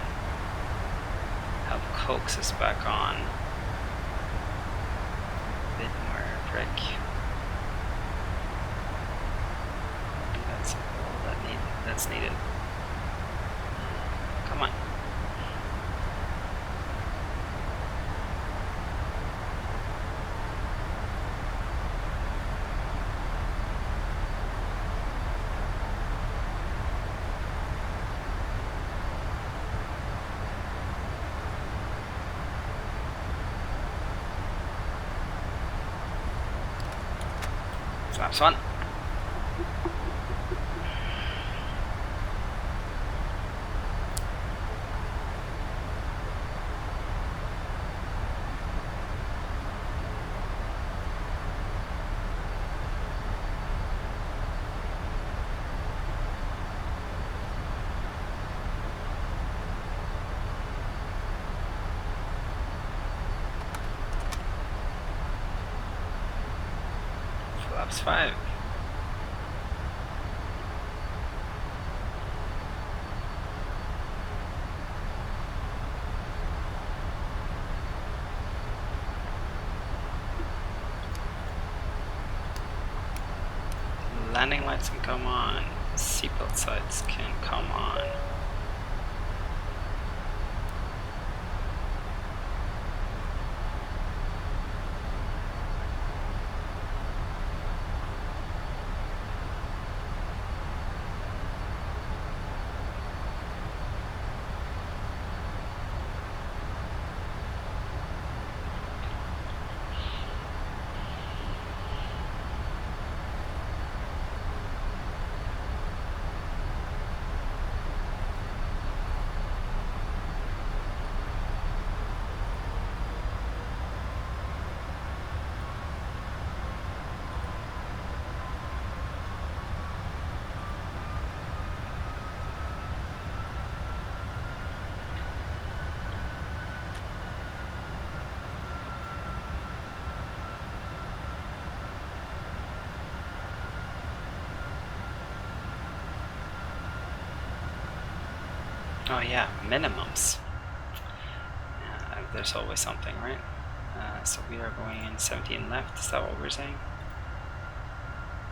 help coax us back on. A bit more brake. That's all that's needed. Come on. Flaps 1. Flaps 5. Landing lights can come on. Seatbelt sights can come on. Oh yeah, minimums. There's always something, right? So we are going in 17 left, is that what we're saying?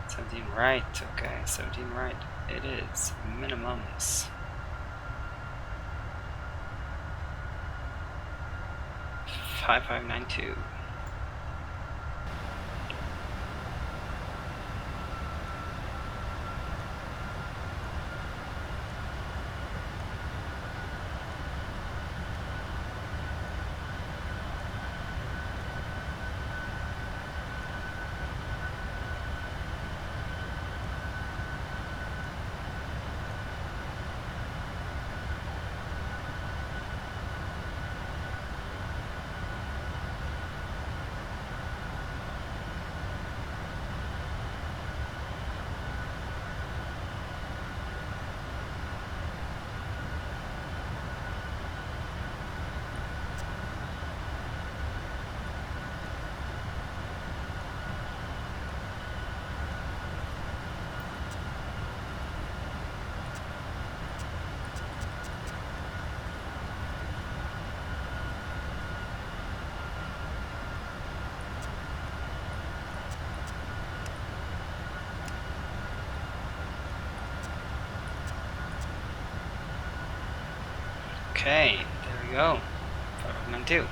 17 right, okay, 17 right. It is minimums. Five 5592. Okay, there we go. 5592.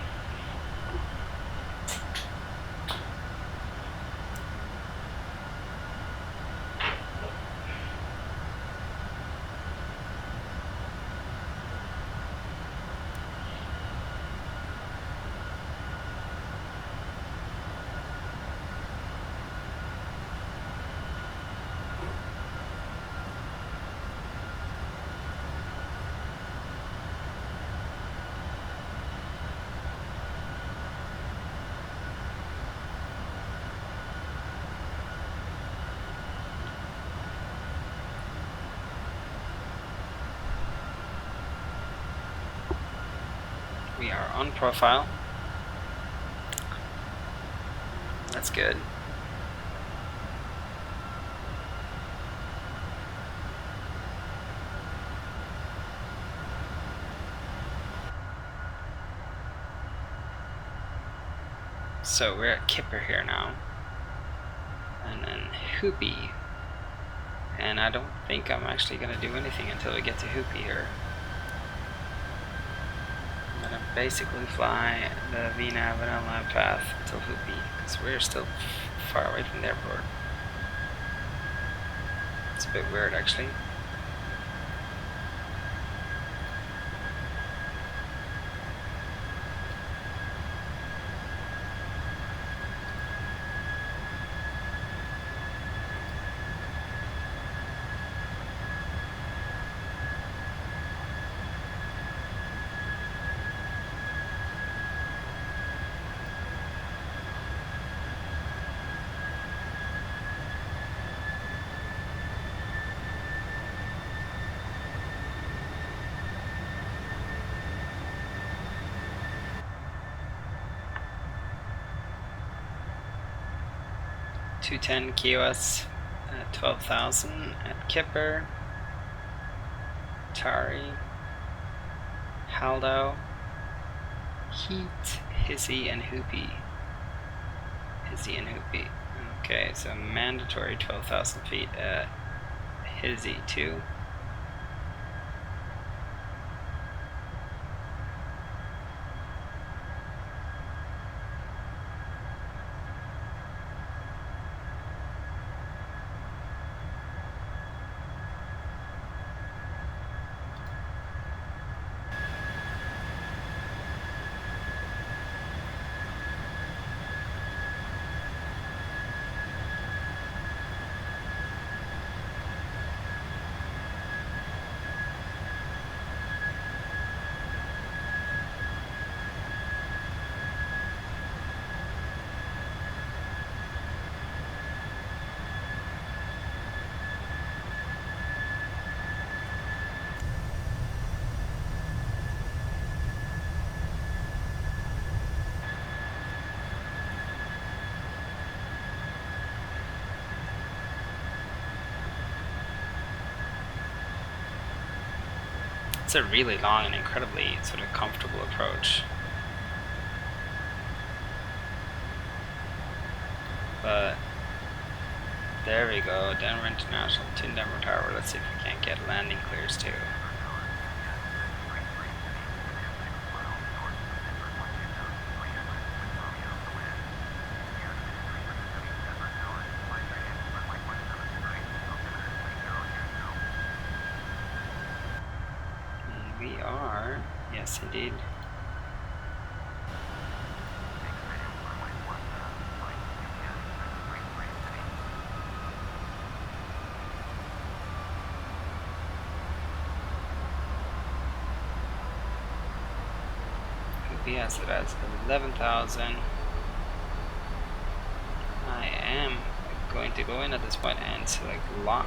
We are on profile. That's good. So we're at Kipper here now. And then Hoopy. And I don't think I'm actually going to do anything until we get to Hoopy here. I'm going to basically fly the VNAV and LNAV path until Hoopy, because we're still far away from the airport. It's a bit weird actually. 210 KOS at 12,000 at Kipper, Tari, Haldo, Heat, Hizzy, and Hoopy. Hizzy and Hoopy. Okay, so mandatory 12,000 feet at Hizzy 2. It's a really long and incredibly sort of comfortable approach. But there we go, Denver International to Denver Tower. Let's see if we can't get landing clears too. We are, yes indeed. Yes, it has 11,000. I am going to go in at this point and select lock,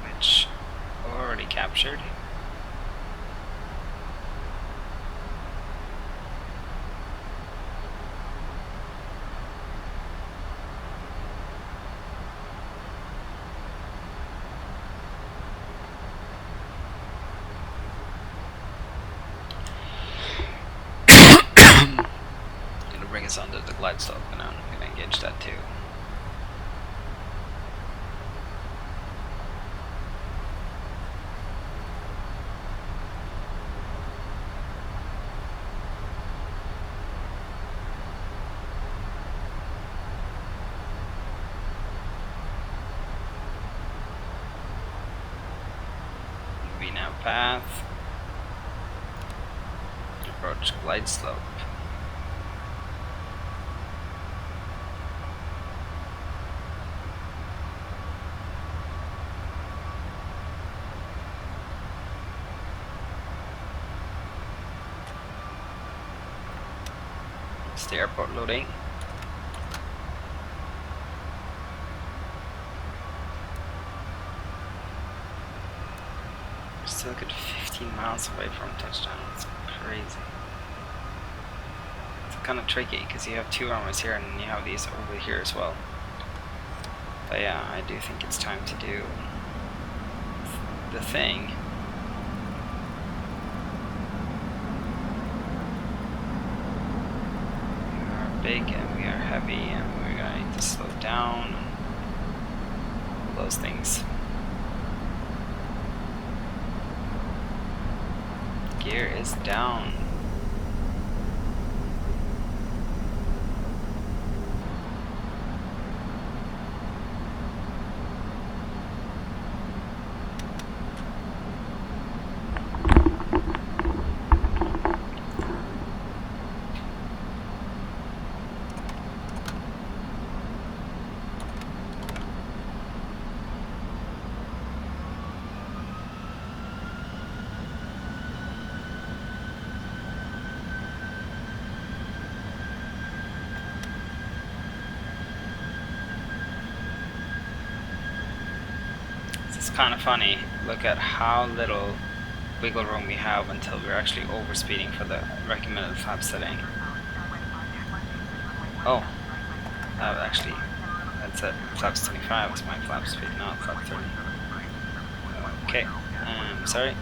which already captured. Gonna bring us under the glide slope, and I'm gonna engage that too. Now path, approach glide slope. It's the airport loading. Still a good 15 miles away from touchdown. It's crazy. It's kind of tricky because you have two runways here and you have these over here as well. But yeah, I do think it's time to do the thing. We are big and we are heavy and we're going to need to slow down. All those things. Gear is down. Kind of funny. Look at how little wiggle room we have until we're actually overspeeding for the recommended flap setting. Oh, Actually, that's it. Flaps 25 is my flap speed, not flap 30. Okay, sorry.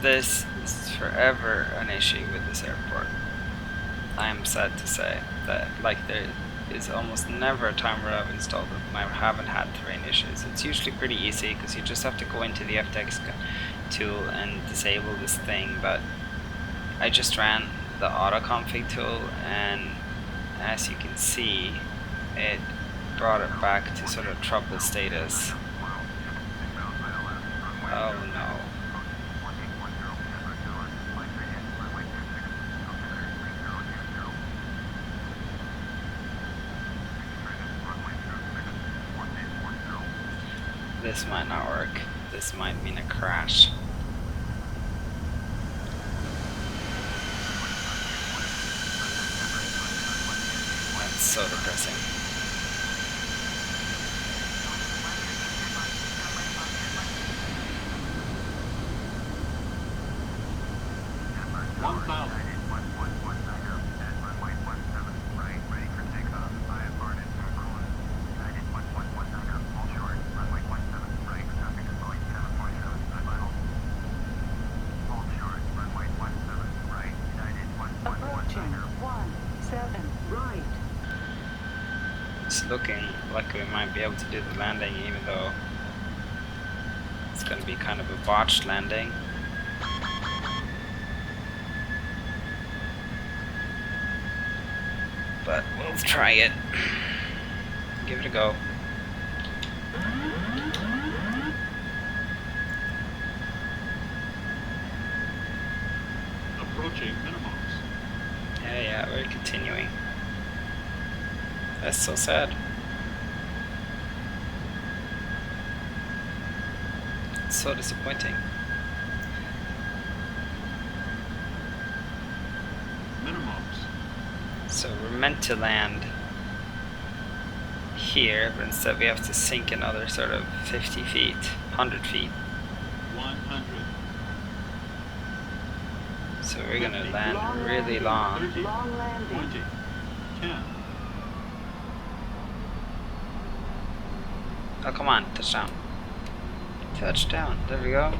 This is forever an issue with this airport. I am sad to say that there is almost never a time where I've installed it and I haven't had terrain issues. It's usually pretty easy because you just have to go into the Envtex tool and disable this thing, but I just ran the auto config tool and as you can see it brought it back to sort of trouble status. Oh no. This might not work. This might mean a crash. That's so depressing. It's looking like we might be able to do the landing, even though it's going to be kind of a botched landing. But we'll try it. Give it a go. Approaching minimums. Yeah, we're continuing. That's so sad. It's so disappointing. Minimums. So we're meant to land here, but instead we have to sink another sort of 50 feet, 100 feet. 100. So we're gonna land really long. 30, 20, 10. Oh, come on, touchdown. Touchdown, there we go.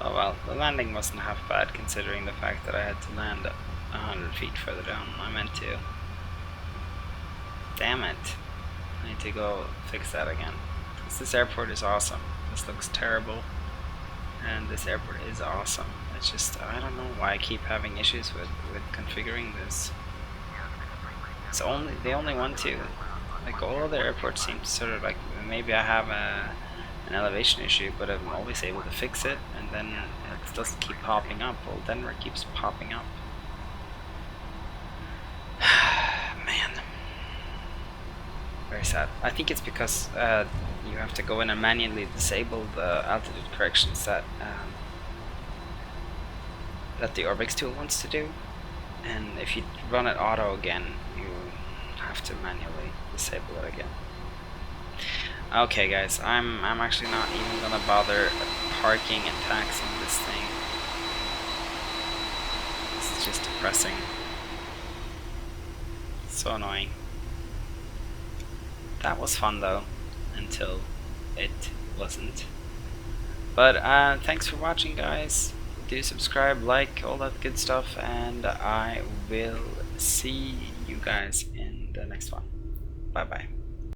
Oh well, the landing wasn't half bad considering the fact that I had to land 100 feet further down. I meant to. Damn it. I need to go fix that again. Because this airport is awesome. This looks terrible. And this airport is awesome. It's just, I don't know why I keep having issues with configuring this. It's the only one too. Like all other airports seem to sort of like, maybe I have an elevation issue, but I'm always able to fix it, and then it doesn't keep popping up. Well, Denver keeps popping up. Man, very sad. I think it's because you have to go in and manually disable the altitude corrections that the Orbx tool wants to do, and if you run it auto again, you have to manually disable it again. Okay guys, I'm actually not even gonna bother parking and taxing this thing. This is just depressing. So annoying. That was fun though, until it wasn't. But thanks for watching, guys. Do subscribe, like, all that good stuff, and I will see you guys in the next one. Bye bye.